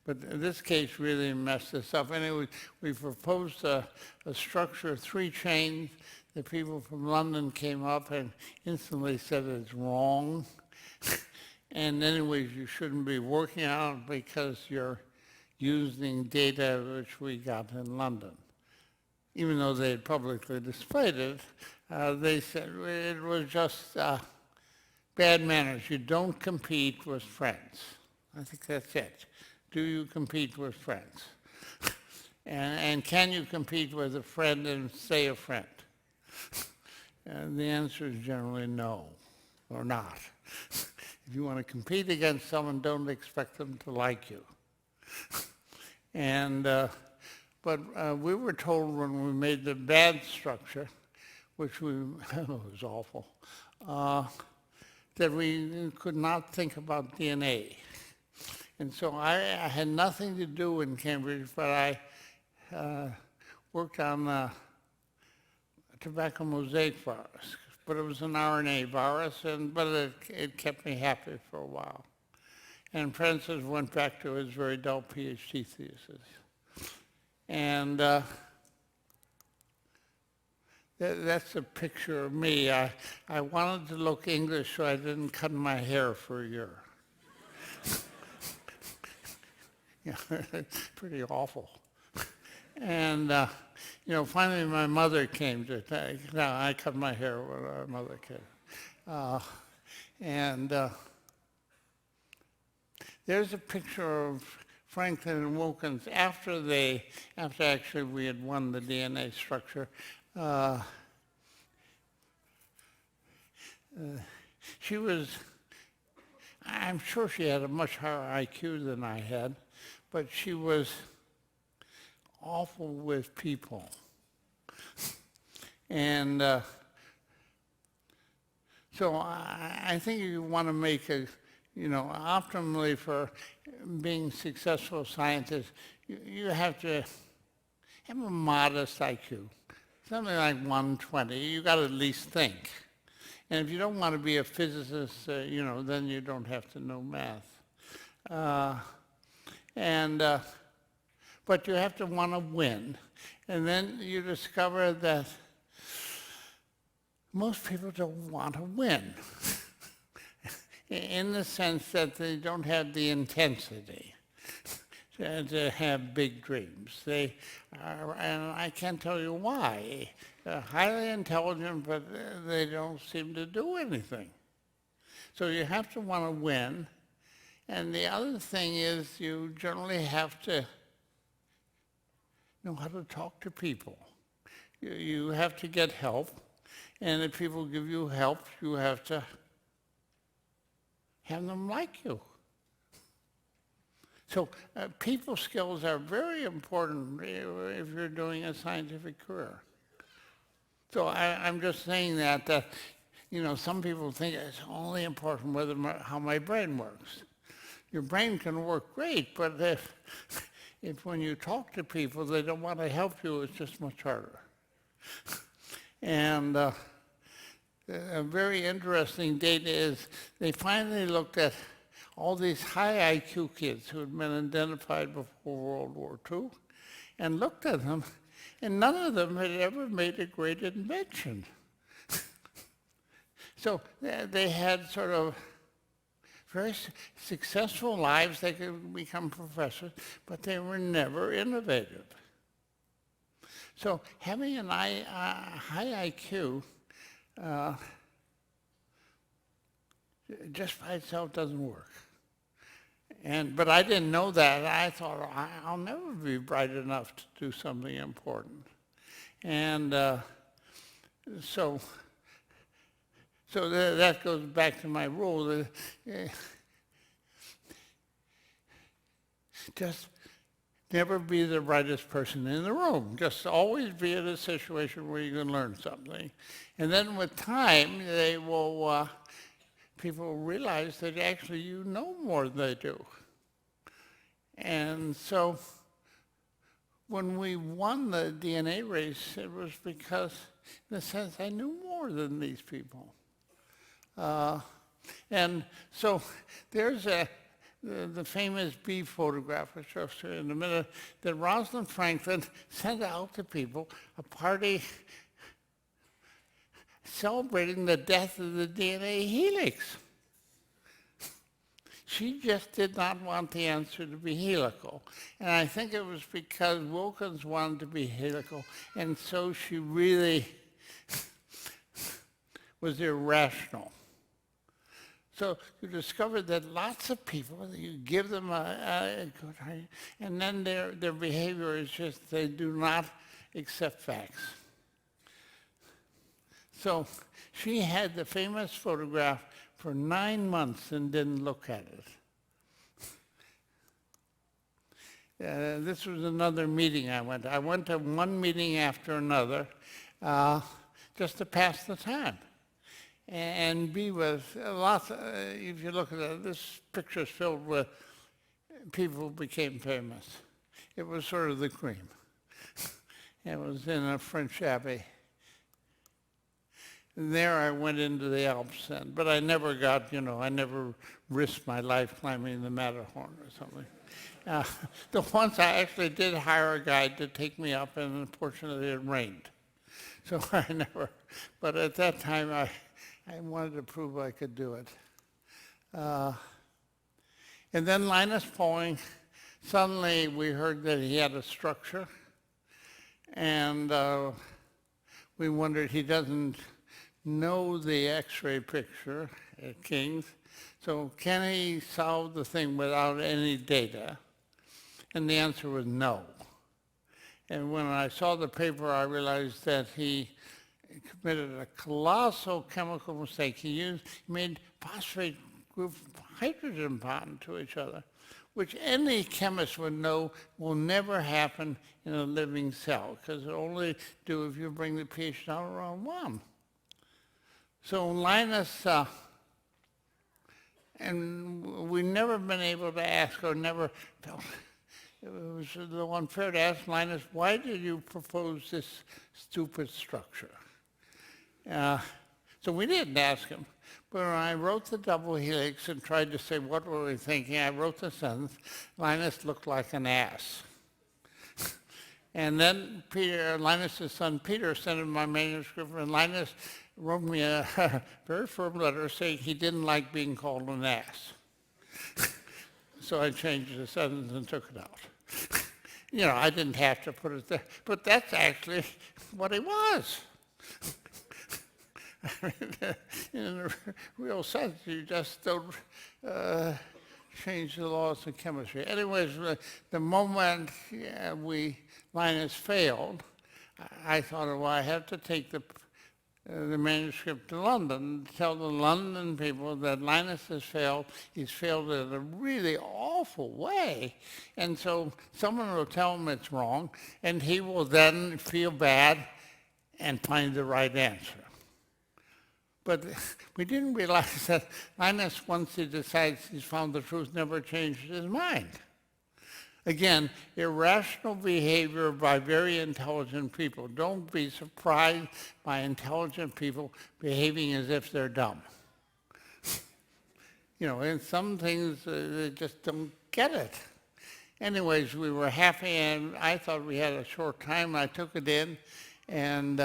But this case really messed us up. Anyway, we proposed a structure of 3 chains. The people from London came up and instantly said it's wrong. And anyways, you shouldn't be working on it because you're using data which we got in London. Even though they had publicly displayed it, they said it was just bad manners. You don't compete with friends. I think that's it. Do you compete with friends? And can you compete with a friend and stay a friend? And the answer is generally no, or not. If you want to compete against someone, don't expect them to like you. And but we were told when we made the bad structure, which was awful, that we could not think about DNA. And so I had nothing to do in Cambridge, but I worked on tobacco mosaic virus, but it was an RNA virus, but it kept me happy for a while. And Francis went back to his very dull PhD thesis. And that's a picture of me. I wanted to look English, so I didn't cut my hair for a year. Yeah, it's pretty awful. And finally my mother came to take. No, I cut my hair when our mother came. There's a picture of Franklin and Wilkins after actually we had won the DNA structure. I'm sure she had a much higher IQ than I had, but she was awful with people. And so I think you want to make optimally for being successful scientists, you have to have a modest IQ, something like 120. You got to at least think. And if you don't want to be a physicist, then you don't have to know math. But you have to want to win. And then you discover that most people don't want to win in the sense that they don't have the intensity to have big dreams. They are, and I can't tell you why. They're highly intelligent, but they don't seem to do anything. So you have to want to win. And the other thing is you generally have to know how to talk to people. You have to get help. And if people give you help, you have to have them like you. So people skills are very important if you're doing a scientific career. So I'm just saying that some people think it's only important how my brain works. Your brain can work great, but if when you talk to people, they don't want to help you, it's just much harder. And a very interesting data is they finally looked at all these high IQ kids who had been identified before World War II and looked at them, and none of them had ever made a great invention. So they had sort of very successful lives. They could become professors, but they were never innovative. So having a high IQ just by itself doesn't work. But I didn't know that. I thought, I'll never be bright enough to do something important. And so that goes back to my rule. Just never be the brightest person in the room. Just always be in a situation where you can learn something. And then with time, people realize that actually you know more than they do. And so when we won the DNA race, it was because, in a sense, I knew more than these people. And so there's the famous bee photograph, which I'll show you in a minute, that Rosalind Franklin sent out to people a party celebrating the death of the DNA helix. She just did not want the answer to be helical. And I think it was because Wilkins wanted to be helical, and so she really was irrational. So you discovered that lots of people, you give them a good idea, and then their behavior is just they do not accept facts. So she had the famous photograph for 9 months and didn't look at it. This was another meeting I went to. I went to one meeting after another just to pass the time and be with lots of, if you look at it, this picture is filled with people who became famous. It was sort of the cream. It was in a French abbey. And there I went into the Alps, but I never got, I never risked my life climbing the Matterhorn or something. The once I actually did hire a guide to take me up, and unfortunately it rained. So I never, but at that time I wanted to prove I could do it. And then Linus Pauling, suddenly we heard that he had a structure, and we wondered, he doesn't know the X-ray picture at King's, so can he solve the thing without any data? And the answer was no. And when I saw the paper, I realized that he committed a colossal chemical mistake. He made phosphate group hydrogen bond to each other, which any chemist would know will never happen in a living cell, because it only do if you bring the pH down around 1. So Linus, and we've never been able to ask, or never felt, it was unfair to ask Linus, why did you propose this stupid structure? So we didn't ask him. But when I wrote the double helix and tried to say, what were we thinking, I wrote the sentence, Linus looked like an ass. And then Linus' son Peter sent him my manuscript, and Linus wrote me a very firm letter saying he didn't like being called an ass. So I changed the sentence and took it out. I didn't have to put it there, but that's actually what he was. In a real sense, you just don't change the laws of chemistry. Anyways, the moment Linus failed, I thought, well, I have to take the manuscript to London, tell the London people that Linus has failed. He's failed in a really awful way. And so someone will tell him it's wrong, and he will then feel bad and find the right answer. But we didn't realize that Linus, once he decides he's found the truth, never changed his mind. Again, irrational behavior by very intelligent people. Don't be surprised by intelligent people behaving as if they're dumb. In some things, they just don't get it. Anyways, we were happy, and I thought we had a short time. I took it in and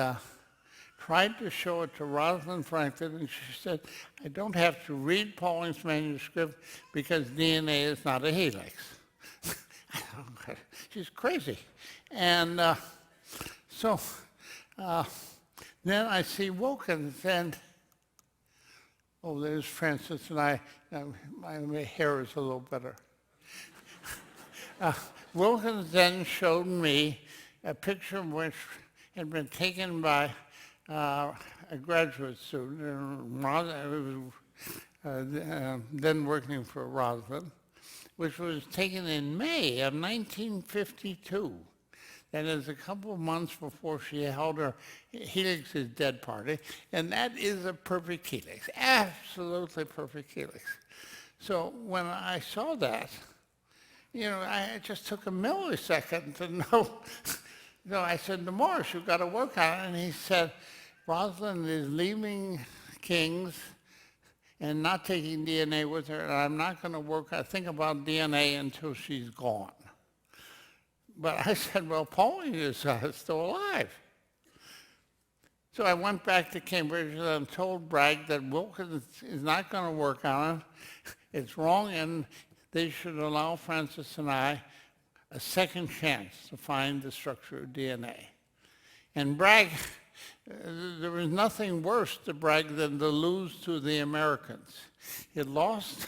tried to show it to Rosalind Franklin, and she said, I don't have to read Pauling's manuscript because DNA is not a helix. She's crazy. And so then I see Wilkins, and there's Francis, and my hair is a little better. Wilkins then showed me a picture which had been taken by a graduate student, then working for Rosalind, which was taken in May of 1952. That is a couple of months before she held her helix's dead party, and that is a perfect helix, absolutely perfect helix. So when I saw that, it just took a millisecond to know. So I said to Morris, you've got to work on it, and he said, Rosalind is leaving King's and not taking DNA with her, and I'm not going to think about DNA until she's gone. But I said, well, Pauling is still alive. So I went back to Cambridge and told Bragg that Wilkins is not going to work on it. It's wrong, and they should allow Francis and I a second chance to find the structure of DNA. And Bragg, there was nothing worse to Bragg than to lose to the Americans. He had lost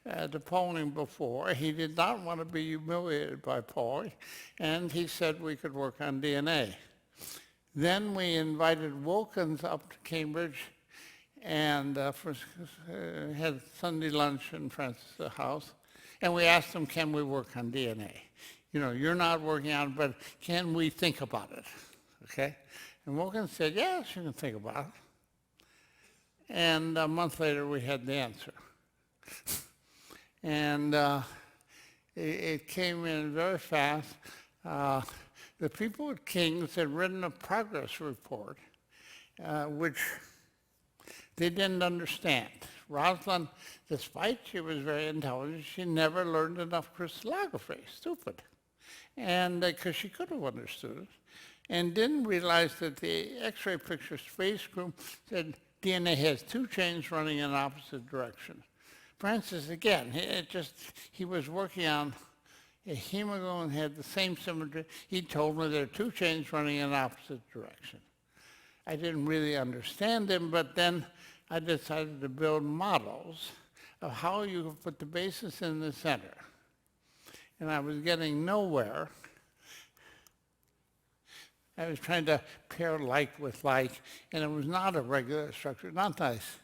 to Pauling before. He did not want to be humiliated by Pauling, and he said we could work on DNA. Then we invited Wilkins up to Cambridge and had Sunday lunch in Francis' house, and we asked him, can we work on DNA? You're not working on it, but can we think about it? Okay? And Wilkins said, yes, you can think about it. And a month later, we had the answer. And it came in very fast. The people at King's had written a progress report, which They didn't understand. Rosalind, despite she was very intelligent, she never learned enough crystallography. Stupid. And because she could have understood it, and didn't realize that the X-ray picture space group said DNA has two chains running in opposite directions. Francis, again, he was working on a hemoglobin had the same symmetry. He told me there are two chains running in opposite directions. I didn't really understand him, but then I decided to build models of how you could put the basis in the center. And I was getting nowhere. I was trying to pair like with like, and it was not a regular structure, not nice.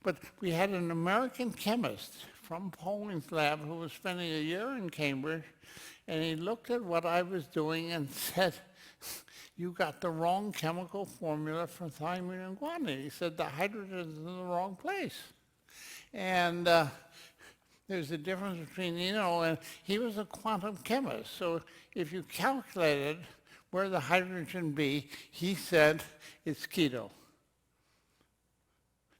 But we had an American chemist from Poland's lab who was spending a year in Cambridge, and he looked at what I was doing and said, you got the wrong chemical formula for thymine and guanine. He said the hydrogen is in the wrong place. And there's a difference between, and he was a quantum chemist. So if you calculated where the hydrogen be, he said it's keto.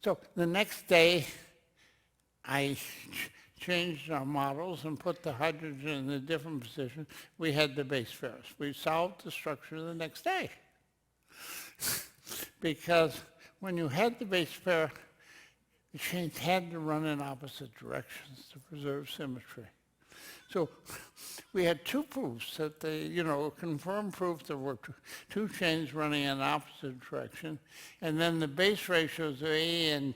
So the next day, I changed our models and put the hydrogen in a different position. We had the base pairs. We solved the structure the next day. Because when you had the base pair, the chains had to run in opposite directions to preserve symmetry. So we had two proofs that confirmed proof there were two chains running in opposite direction, and then the base ratios of A and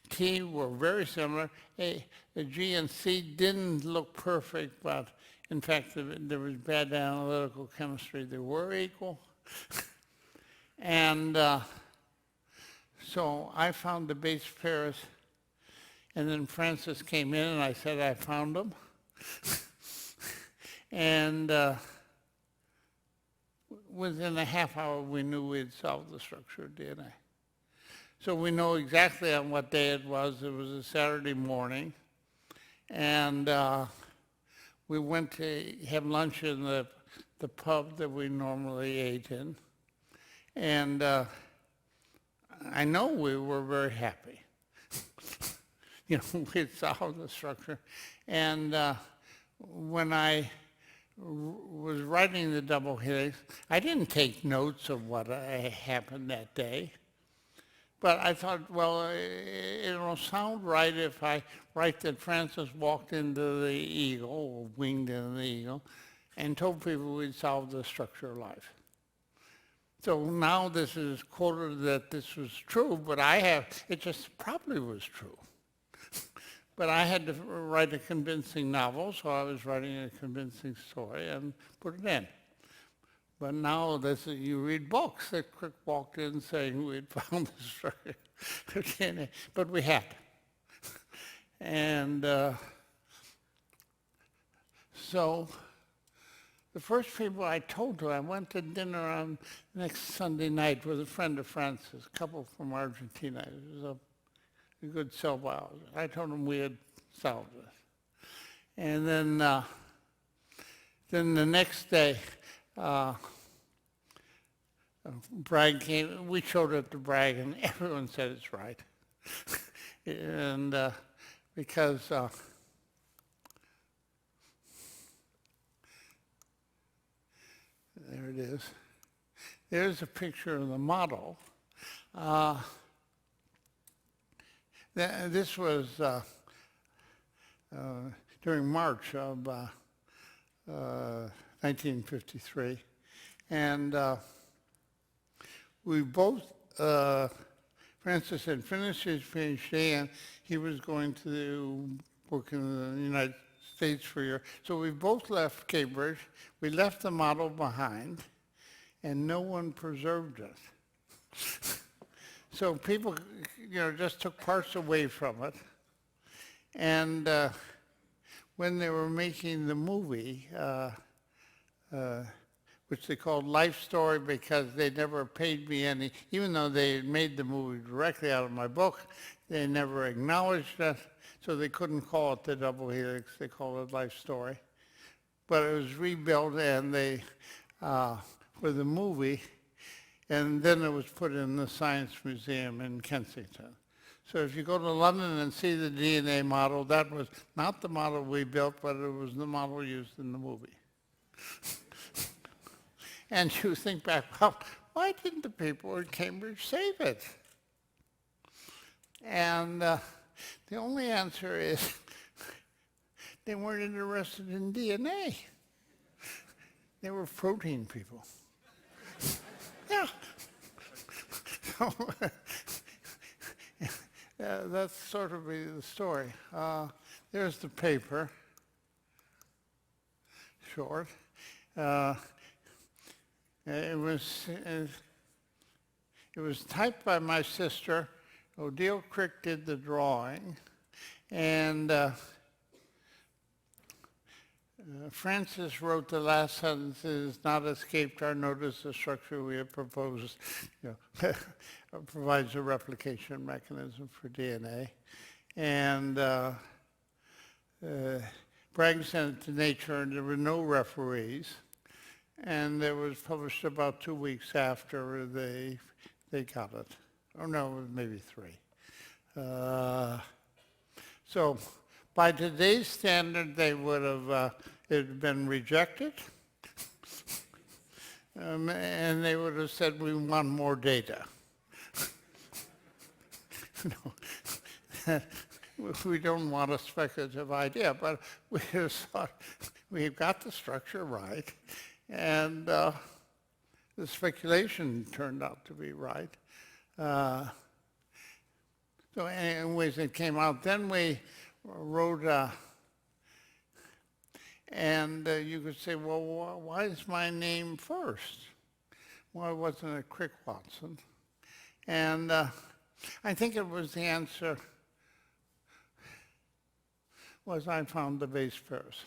T were very similar. The G and C didn't look perfect, but in fact there was bad analytical chemistry. They were equal. And so I found the base pairs, and then Francis came in and I said I found them. And within a half hour, we knew we had solved the structure of DNA. So we know exactly on what day it was. It was a Saturday morning. And we went to have lunch in the pub that we normally ate in. And I know we were very happy. We had solved the structure. And when I was writing the double helix, I didn't take notes of what happened that day. But I thought, well, it'll sound right if I write that Francis walked into the eagle, or winged into the eagle, and told people we'd solved the structure of life. So now this is quoted that this was true, but it just probably was true. But I had to write a convincing novel, so I was writing a convincing story and put it in. But now you read books that Crick walked in saying we'd found the structure of DNA, but we had. And so the first people I told to, I went to dinner on next Sunday night with a friend of Francis, a couple from Argentina. It was a good cell biologist. I told him we had solved it. And then the next day, Bragg came. We showed it to Bragg, and everyone said it's right. And because there it is. There's a picture of the model. This was during March of 1953, and we both, Francis had finished his PhD, and he was going to work in the United States for a year. So we both left Cambridge. We left the model behind, and no one preserved it. So people, just took parts away from it. And when they were making the movie, which they called Life Story because they never paid me any, even though they had made the movie directly out of my book, they never acknowledged it, so they couldn't call it the double helix, they called it Life Story. But it was rebuilt and for the movie, and then it was put in the Science Museum in Kensington. So if you go to London and see the DNA model, that was not the model we built, but it was the model used in the movie. And you think back, well, why didn't the people in Cambridge save it? And the only answer is they weren't interested in DNA. They were protein people. Yeah. So, that's sort of the story. There's the paper, short. It was typed by my sister. Odile Crick did the drawing, and Francis wrote the last sentence: "It has not escaped our notice the structure we have proposed provides a replication mechanism for DNA." And Bragg sent it to Nature, and there were no referees. And it was published about 2 weeks after they got it. Or no, maybe 3. So by today's standard, they would have it had been rejected. And they would have said, we want more data. No, we don't want a speculative idea, but we just thought we've got the structure right, and the speculation turned out to be right. So anyways, it came out. Then we wrote, and you could say, well, why is my name first? Why wasn't it Crick Watson? And I think it was the answer was I found the base pairs.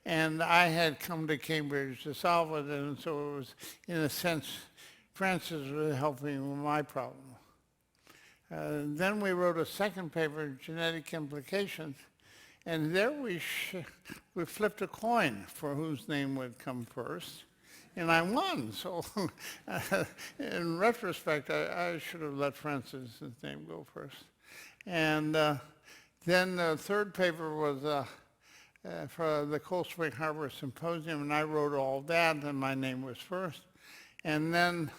And I had come to Cambridge to solve it, and so it was, in a sense, Francis was helping with my problem. Then we wrote a second paper, Genetic Implications, and there we flipped a coin for whose name would come first, and I won. So in retrospect, I should have let Francis' name go first. And then the third paper was for the Cold Spring Harbor Symposium, and I wrote all that, and my name was first. And then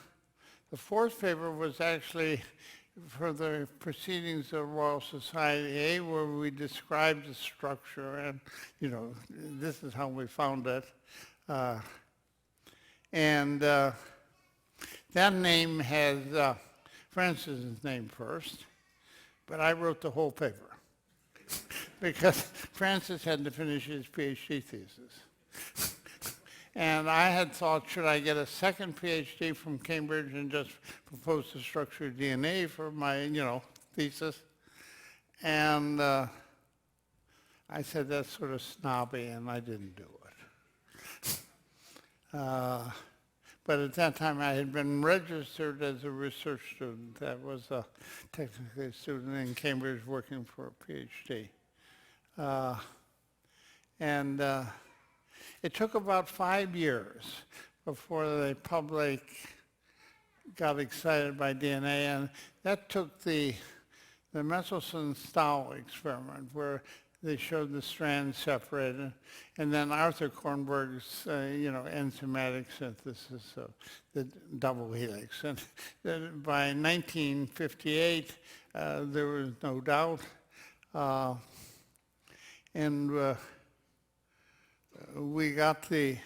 the fourth paper was actually for the Proceedings of Royal Society A, where we described the structure, and this is how we found it. And that name has Francis's name first, but I wrote the whole paper because Francis had to finish his PhD thesis. And I had thought, should I get a second PhD from Cambridge and just propose the structure of DNA for my, thesis? And I said, that's sort of snobby, and I didn't do it. But at that time, I had been registered as a research student. That was technically a student in Cambridge working for a PhD. It took about 5 years before the public got excited by DNA, and that took the Mendelssohn-Stahl experiment, where they showed the strands separated, and then Arthur Kornberg's, enzymatic synthesis of the double helix. And then by 1958, there was no doubt, we got the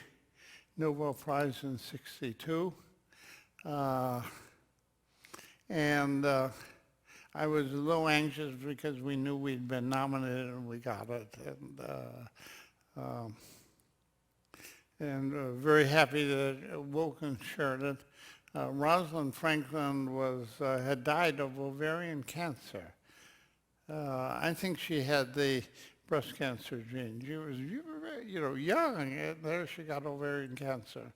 Nobel Prize in '62, and I was a little anxious because we knew we'd been nominated and we got it, and very happy that Wilkins shared it. Rosalind Franklin had died of ovarian cancer. I think she had the breast cancer gene. She was, young, and there she got ovarian cancer.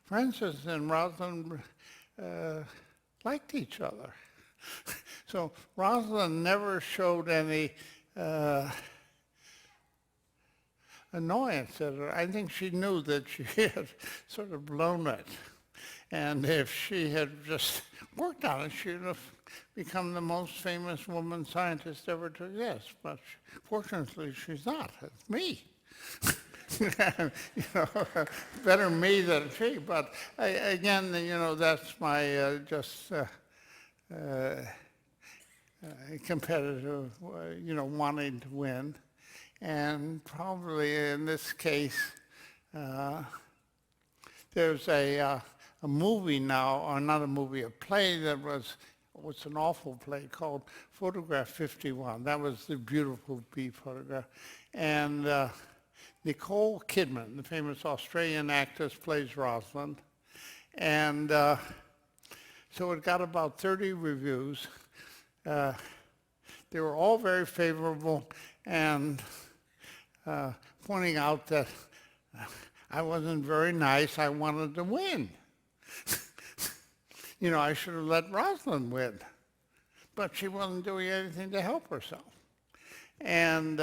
Francis and Rosalind liked each other. So Rosalind never showed any annoyance at her. I think she knew that she had sort of blown it. And if she had just worked on it, she would have become the most famous woman scientist ever to exist. But fortunately, she's not. It's me. You know, better me than she. But again, you know, that's my competitive, you know, wanting to win. And probably in this case, there's a movie now, or not a movie, a play that was an awful play called Photograph 51. That was the beautiful bee photograph. And Nicole Kidman, the famous Australian actress, plays Rosalind. And so it got about 30 reviews. They were all very favorable and pointing out that I wasn't very nice. I wanted to win. You know, I should have let Rosalind win. But she wasn't doing anything to help herself. And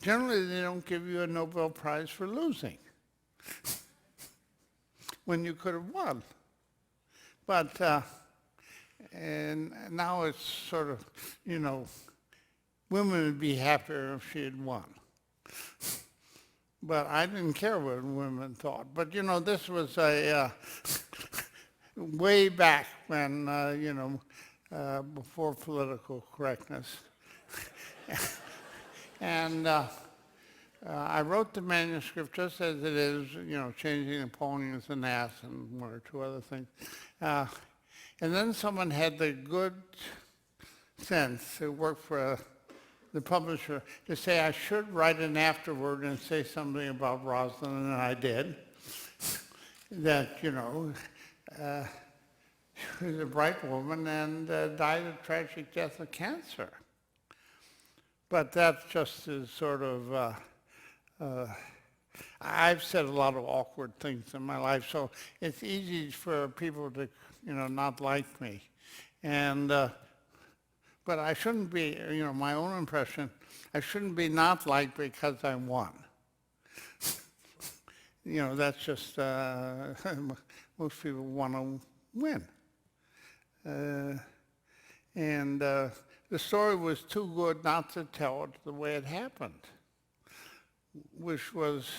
generally they don't give you a Nobel Prize for losing when you could have won. But and now it's sort of, you know, women would be happier if she had won. But I didn't care what women thought. But, you know, this was a way back when, you know, before political correctness. And I wrote the manuscript just as it is, you know, changing Napoleon's an ass and one or two other things. And then someone had the good sense to work for the publisher to say I should write an afterword and say something about Rosalind, and I did. That, you know, she was a bright woman and died a tragic death of cancer. But that just is sort of, I've said a lot of awkward things in my life, so it's easy for people to, you know, not like me. And, but I shouldn't be, you know, my own impression, I shouldn't be not liked because I won. You know, that's just, most people want to win. And the story was too good not to tell it the way it happened, which was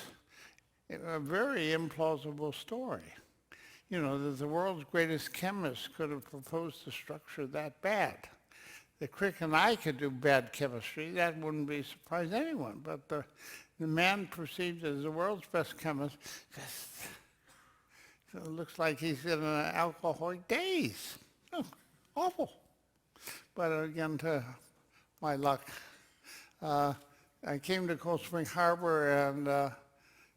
a very implausible story. You know, that the world's greatest chemist could have proposed a structure that bad. The Crick and I could do bad chemistry, that wouldn't be surprise anyone. But the man perceived as the world's best chemist, it looks like he's in an alcoholic daze. Oh, awful. But again, to my luck, I came to Cold Spring Harbor and,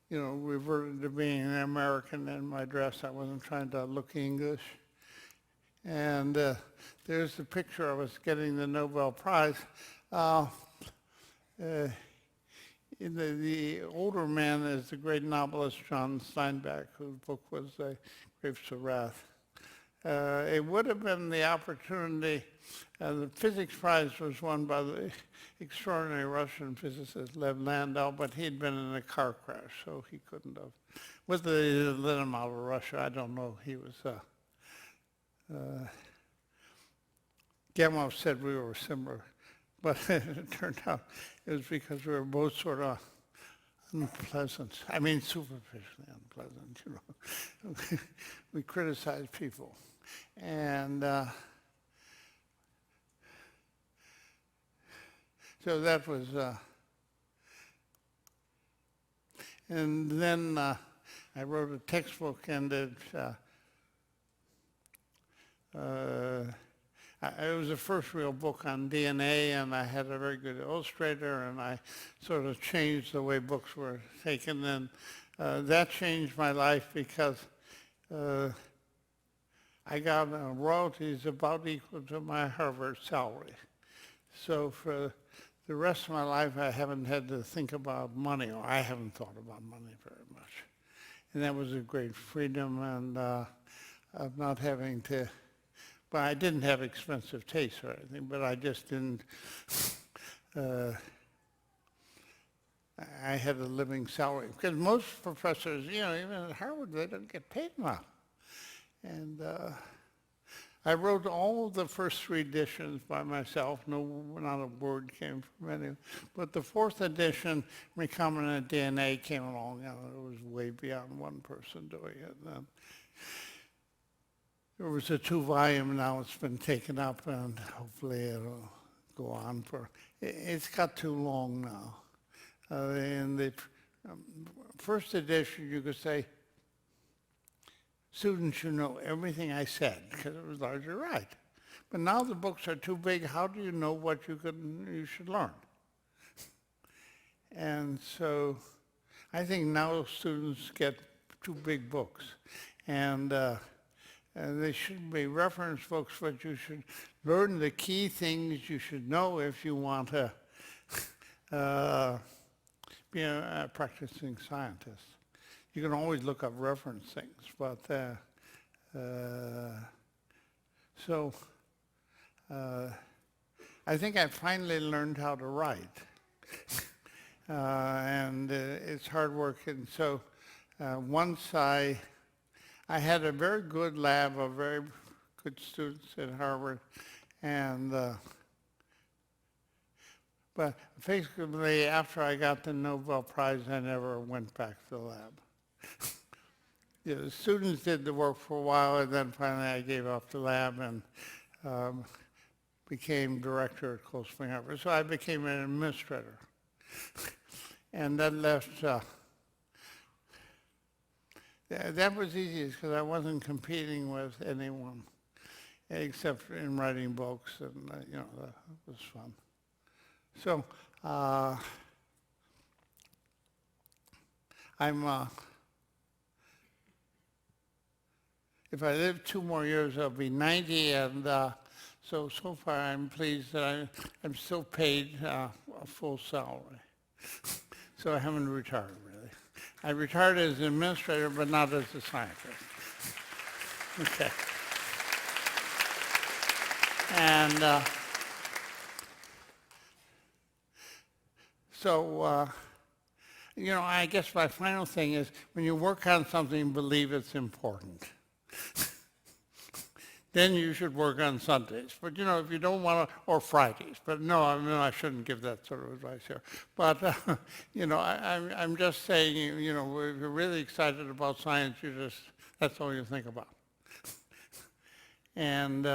you know, reverted to being an American in my dress. I wasn't trying to look English. And there's the picture of us getting the Nobel Prize. The older man is the great novelist John Steinbeck, whose book was Grapes of Wrath. It would have been the opportunity, the physics prize was won by the extraordinary Russian physicist Lev Landau, but he'd been in a car crash, so he couldn't have. Whether they let him out of Russia, I don't know. He was, Gamov said we were similar, but it turned out it was because we were both sort of unpleasant. I mean, superficially unpleasant, you know. We criticized people. And so that was, and then I wrote a textbook and it was the first real book on DNA, and I had a very good illustrator, and I sort of changed the way books were taken, and that changed my life because I got royalties about equal to my Harvard salary. So for the rest of my life, I haven't had to think about money, or I haven't thought about money very much. And that was a great freedom, and of not having to. But I didn't have expensive taste or anything, but I just didn't, I had a living salary. Because most professors, you know, even at Harvard, they don't get paid enough. And I wrote all of the first 3 editions by myself. No, not a word came from any. But the 4th edition, Recombinant DNA, came along, and it was way beyond one person doing it. And there was a 2-volume, now it's been taken up, and hopefully it'll go on for. It's got too long now. In the first edition, you could say, students should know everything I said, because it was largely right. But now the books are too big. How do you know what you should learn? And so I think now students get too big books. And they shouldn't be reference books, but you should learn the key things you should know if you want to be a practicing scientist. You can always look up reference things, but I think I finally learned how to write, and it's hard work. And so once I had a very good lab of very good students at Harvard, and but basically after I got the Nobel Prize, I never went back to the lab. Yeah, the students did the work for a while, and then finally I gave up the lab and became director at Copley Harvard. So I became an administrator. And that left, that was easy because I wasn't competing with anyone except in writing books, and you know, that was fun. So if I live 2 more years, I'll be 90, and so far I'm pleased that I'm still paid a full salary. So I haven't retired, really. I retired as an administrator, but not as a scientist. Okay. And you know, I guess my final thing is, when you work on something, believe it's important. Then you should work on Sundays. But, you know, if you don't want to, or Fridays. But no, I mean, I shouldn't give that sort of advice here. But, you know, I'm just saying, you know, if you're really excited about science, that's all you think about. And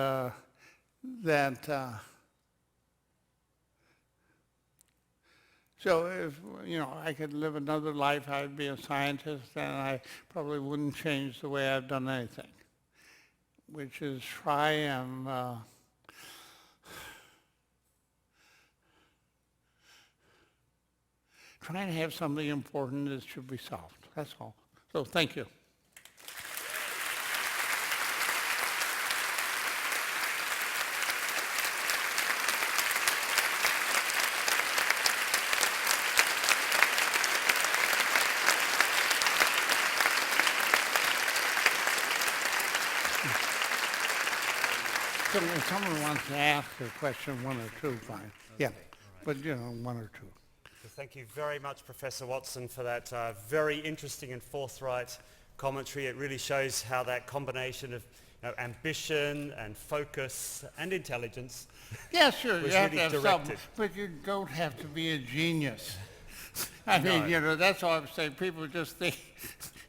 so if, you know, I could live another life, I'd be a scientist, and I probably wouldn't change the way I've done anything, which is try and have something important that should be solved. That's all. So thank you. So if someone wants to ask a question, 1 or 2, fine. Okay, yeah, but you know, 1 or 2. Well, thank you very much, Professor Watson, for that very interesting and forthright commentary. It really shows how that combination of ambition and focus and intelligence yeah, sure, was you have really to have directed. some, but you don't have to be a genius. I mean, you know, that's all I'm saying. People just think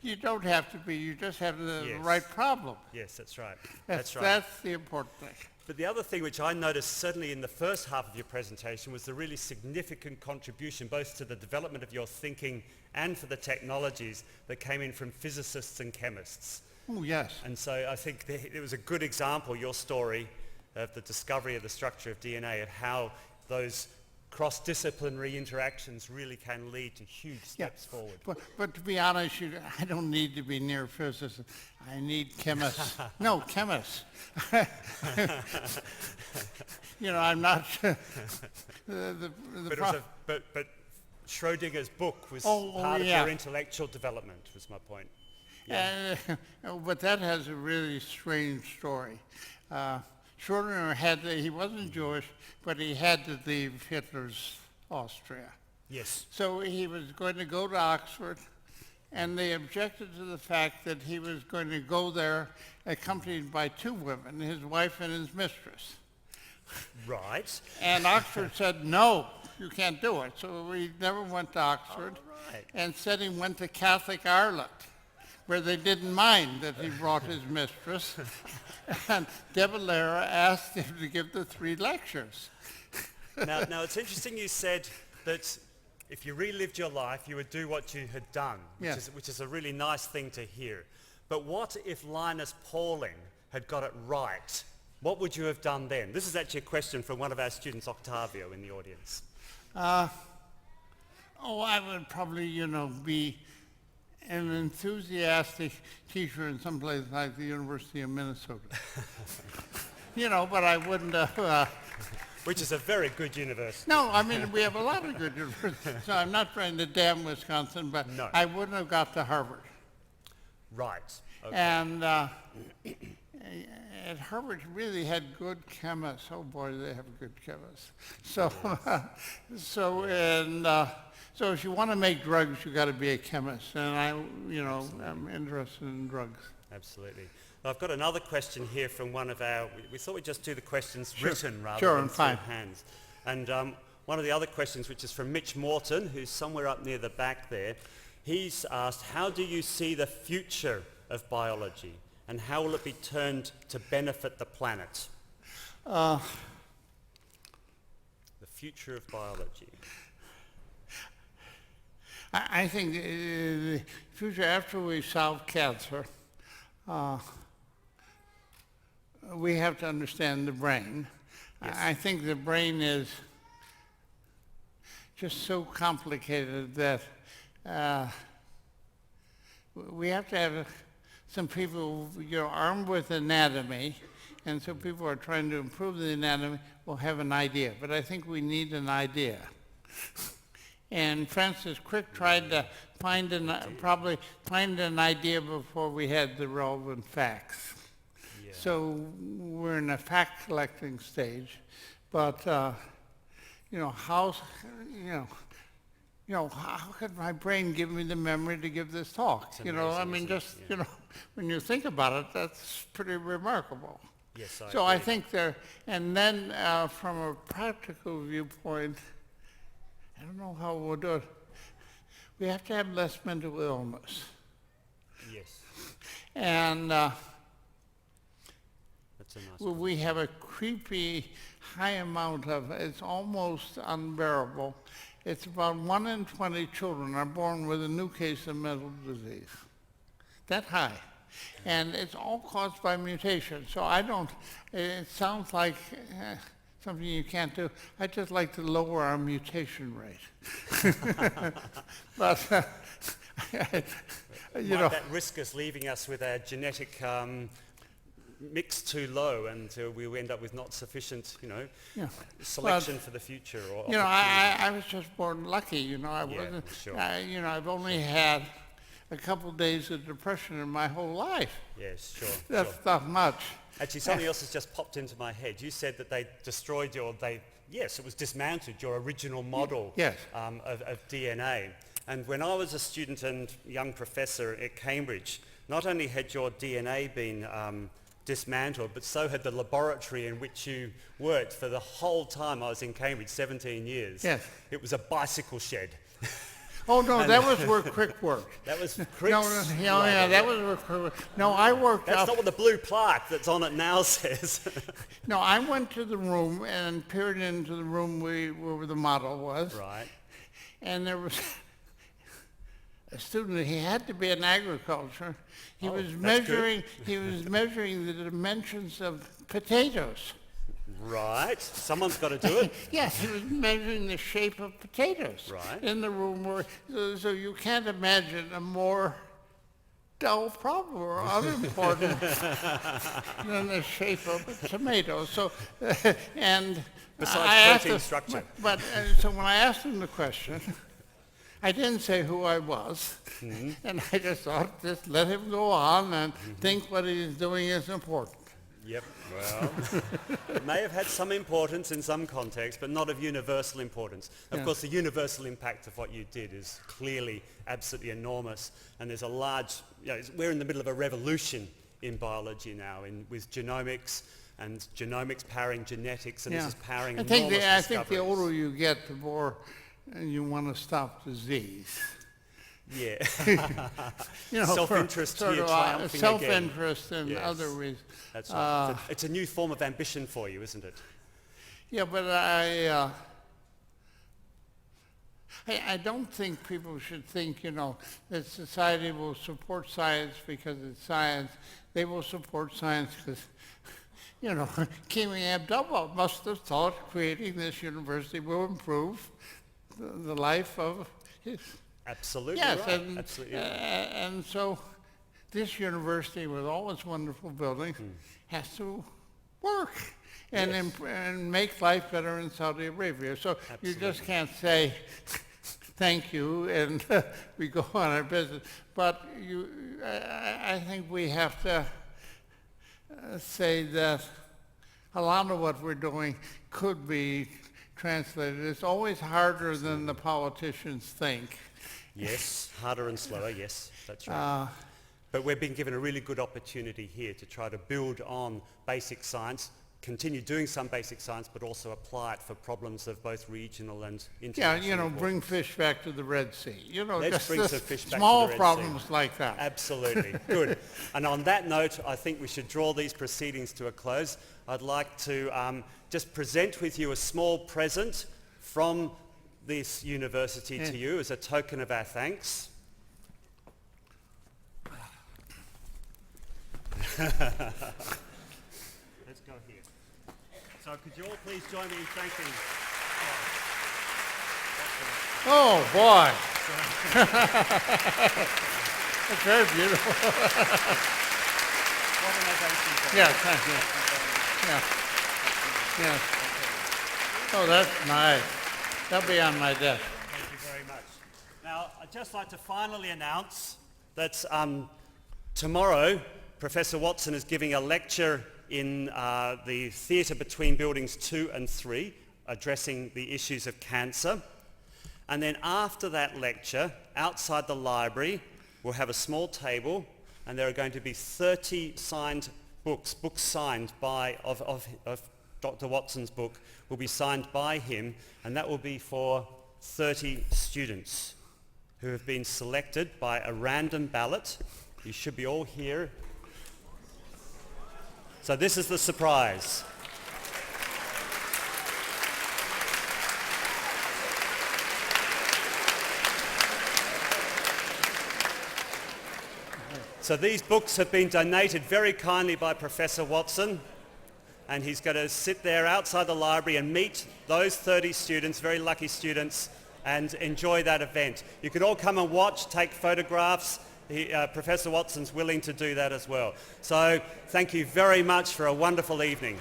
you don't have to be. You just have the right problem. Yes, that's right. That's right. That's the important thing. But the other thing which I noticed certainly in the first half of your presentation was the really significant contribution both to the development of your thinking and for the technologies that came in from physicists and chemists. Oh, yes. And so I think it was a good example, your story, of the discovery of the structure of DNA, of how those cross-disciplinary interactions really can lead to huge steps forward. But to be honest, I don't need to be near physicists. I need chemists. No, chemists. You know, I'm not But Schrodinger's book was part of your intellectual development, was my point. Yeah. But that has a really strange story. Schrodinger he wasn't Jewish, but he had to leave Hitler's Austria. Yes. So he was going to go to Oxford, and they objected to the fact that he was going to go there accompanied by two women, his wife and his mistress. Right. And Oxford said, no, you can't do it. So he never went to Oxford. Right. And said he went to Catholic Ireland, where they didn't mind that he brought his mistress. And De Valera asked him to give the 3 lectures. Now, it's interesting you said that if you relived your life, you would do what you had done, Yes. which is a really nice thing to hear. But what if Linus Pauling had got it right? What would you have done then? This is actually a question from one of our students, Octavio, in the audience. I would probably, be an enthusiastic teacher in some place like the University of Minnesota. But I wouldn't have... Which is a very good university. No, I mean, we have a lot of good universities. So I'm not trying to damn Wisconsin, but No. I wouldn't have got to Harvard. Right. Okay. And at Harvard really had good chemists. Oh boy, they have good chemists. So, so if you want to make drugs, you got to be a chemist. And I'm interested in drugs. Absolutely. I've got another question here from one of our, we thought we'd just do the questions written rather Sure, than and through fine. hands. And one of the other questions, which is from Mitch Morton, who's somewhere up near the back there, he's asked, how do you see the future of biology and how will it be turned to benefit the planet? The future of biology. I think the future, after we solve cancer, we have to understand the brain. Yes. I think the brain is just so complicated that we have to have some people, armed with anatomy, and so people are trying to improve the anatomy will have an idea. But I think we need an idea. And Francis Crick tried to probably find an idea before we had the relevant facts. Yeah. So we're in a fact collecting stage, but how could my brain give me the memory to give this talk? It's amazing, isn't it? Yeah. When you think about it, that's pretty remarkable. Yes, So I agree. think there, and then from a practical viewpoint, I don't know how we'll do it. We have to have less mental illness. Yes, And that's a nice one. we have a creepy high amount of, it's almost unbearable. It's about 1 in 20 children are born with a new case of mental disease. That high. And it's all caused by mutation. So it sounds like something you can't do. I'd just like to lower our mutation rate. But, Might that risk us leaving us with our genetic mix too low and we end up with not sufficient, Yeah. selection for the future? Or I was just born lucky, I Yeah, wasn't, sure. I've only had a couple days of depression in my whole life. Yes, sure. That's sure. not much. Actually, something else has just popped into my head. You said that they destroyed yes, it was dismantled, your original model Yes. of DNA. And when I was a student and young professor at Cambridge, not only had your DNA been dismantled, but so had the laboratory in which you worked for the whole time I was in Cambridge, 17 years. Yes. It was a bicycle shed. Oh, no, that was where Crick worked. That was No, Crick's that was where Crick worked. No, I worked That's up. not what the blue plaque that's on it now says. No, I went to the room and peered into the room where the model was. Right. And there was a student, he had to be in agriculture. He was that's good. measuring the dimensions of potatoes. Right. Someone's got to do it. Yes, he was measuring the shape of potatoes. Right. In the room so you can't imagine a more dull problem or unimportant than the shape of a tomato. So, and Besides I asked protein him- structure. But so when I asked him the question, I didn't say who I was, and I just thought, just let him go on and think what he's doing is important. Yep, well, it may have had some importance in some contexts, but not of universal importance. Of course, the universal impact of what you did is clearly absolutely enormous, and there's a large, we're in the middle of a revolution in biology now, with genomics, and genomics powering genetics, and this is powering enormous discoveries. I think the older you get, the more you want to stop disease. Yeah. Self-interest here triumphing self-interest again. and other reasons. That's right. It's a new form of ambition for you, isn't it? Yeah, but I don't think people should think, that society will support science because it's science. They will support science because, King Abdullah must have thought creating this university will improve the life of his... Absolutely yes, right. Absolutely. And so this university with all its wonderful buildings has to work and make life better in Saudi Arabia. So you just can't say thank you and we go on our business. But I think we have to say that a lot of what we're doing could be translated. It's always harder than the politicians think. Yes, harder and slower, yes, that's right. But we're being given a really good opportunity here to try to build on basic science, continue doing some basic science, but also apply it for problems of both regional and international. Yeah, bring fish back to the Red Sea. Let's bring some fish back to the Red Sea. Small problems like that. Absolutely, good. And on that note, I think we should draw these proceedings to a close. I'd like to just present with you a small present from this university to you as a token of our thanks. Let's go here. So could you all please join me in thanking... Oh, boy. That's very beautiful. What an ovation. Yeah, thank you. Yeah. Oh, that's nice. That'll be on my desk. Thank you very much. Now, I'd just like to finally announce that tomorrow, Professor Watson is giving a lecture in the theatre between buildings 2 and 3, addressing the issues of cancer. And then after that lecture, outside the library, we'll have a small table, and there are going to be 30 signed books signed of Dr. Watson's book will be signed by him, and that will be for 30 students who have been selected by a random ballot. You should be all here. So this is the surprise. So these books have been donated very kindly by Professor Watson, and he's going to sit there outside the library and meet those 30 students, very lucky students, and enjoy that event. You could all come and watch, take photographs. Professor Watson's willing to do that as well. So thank you very much for a wonderful evening.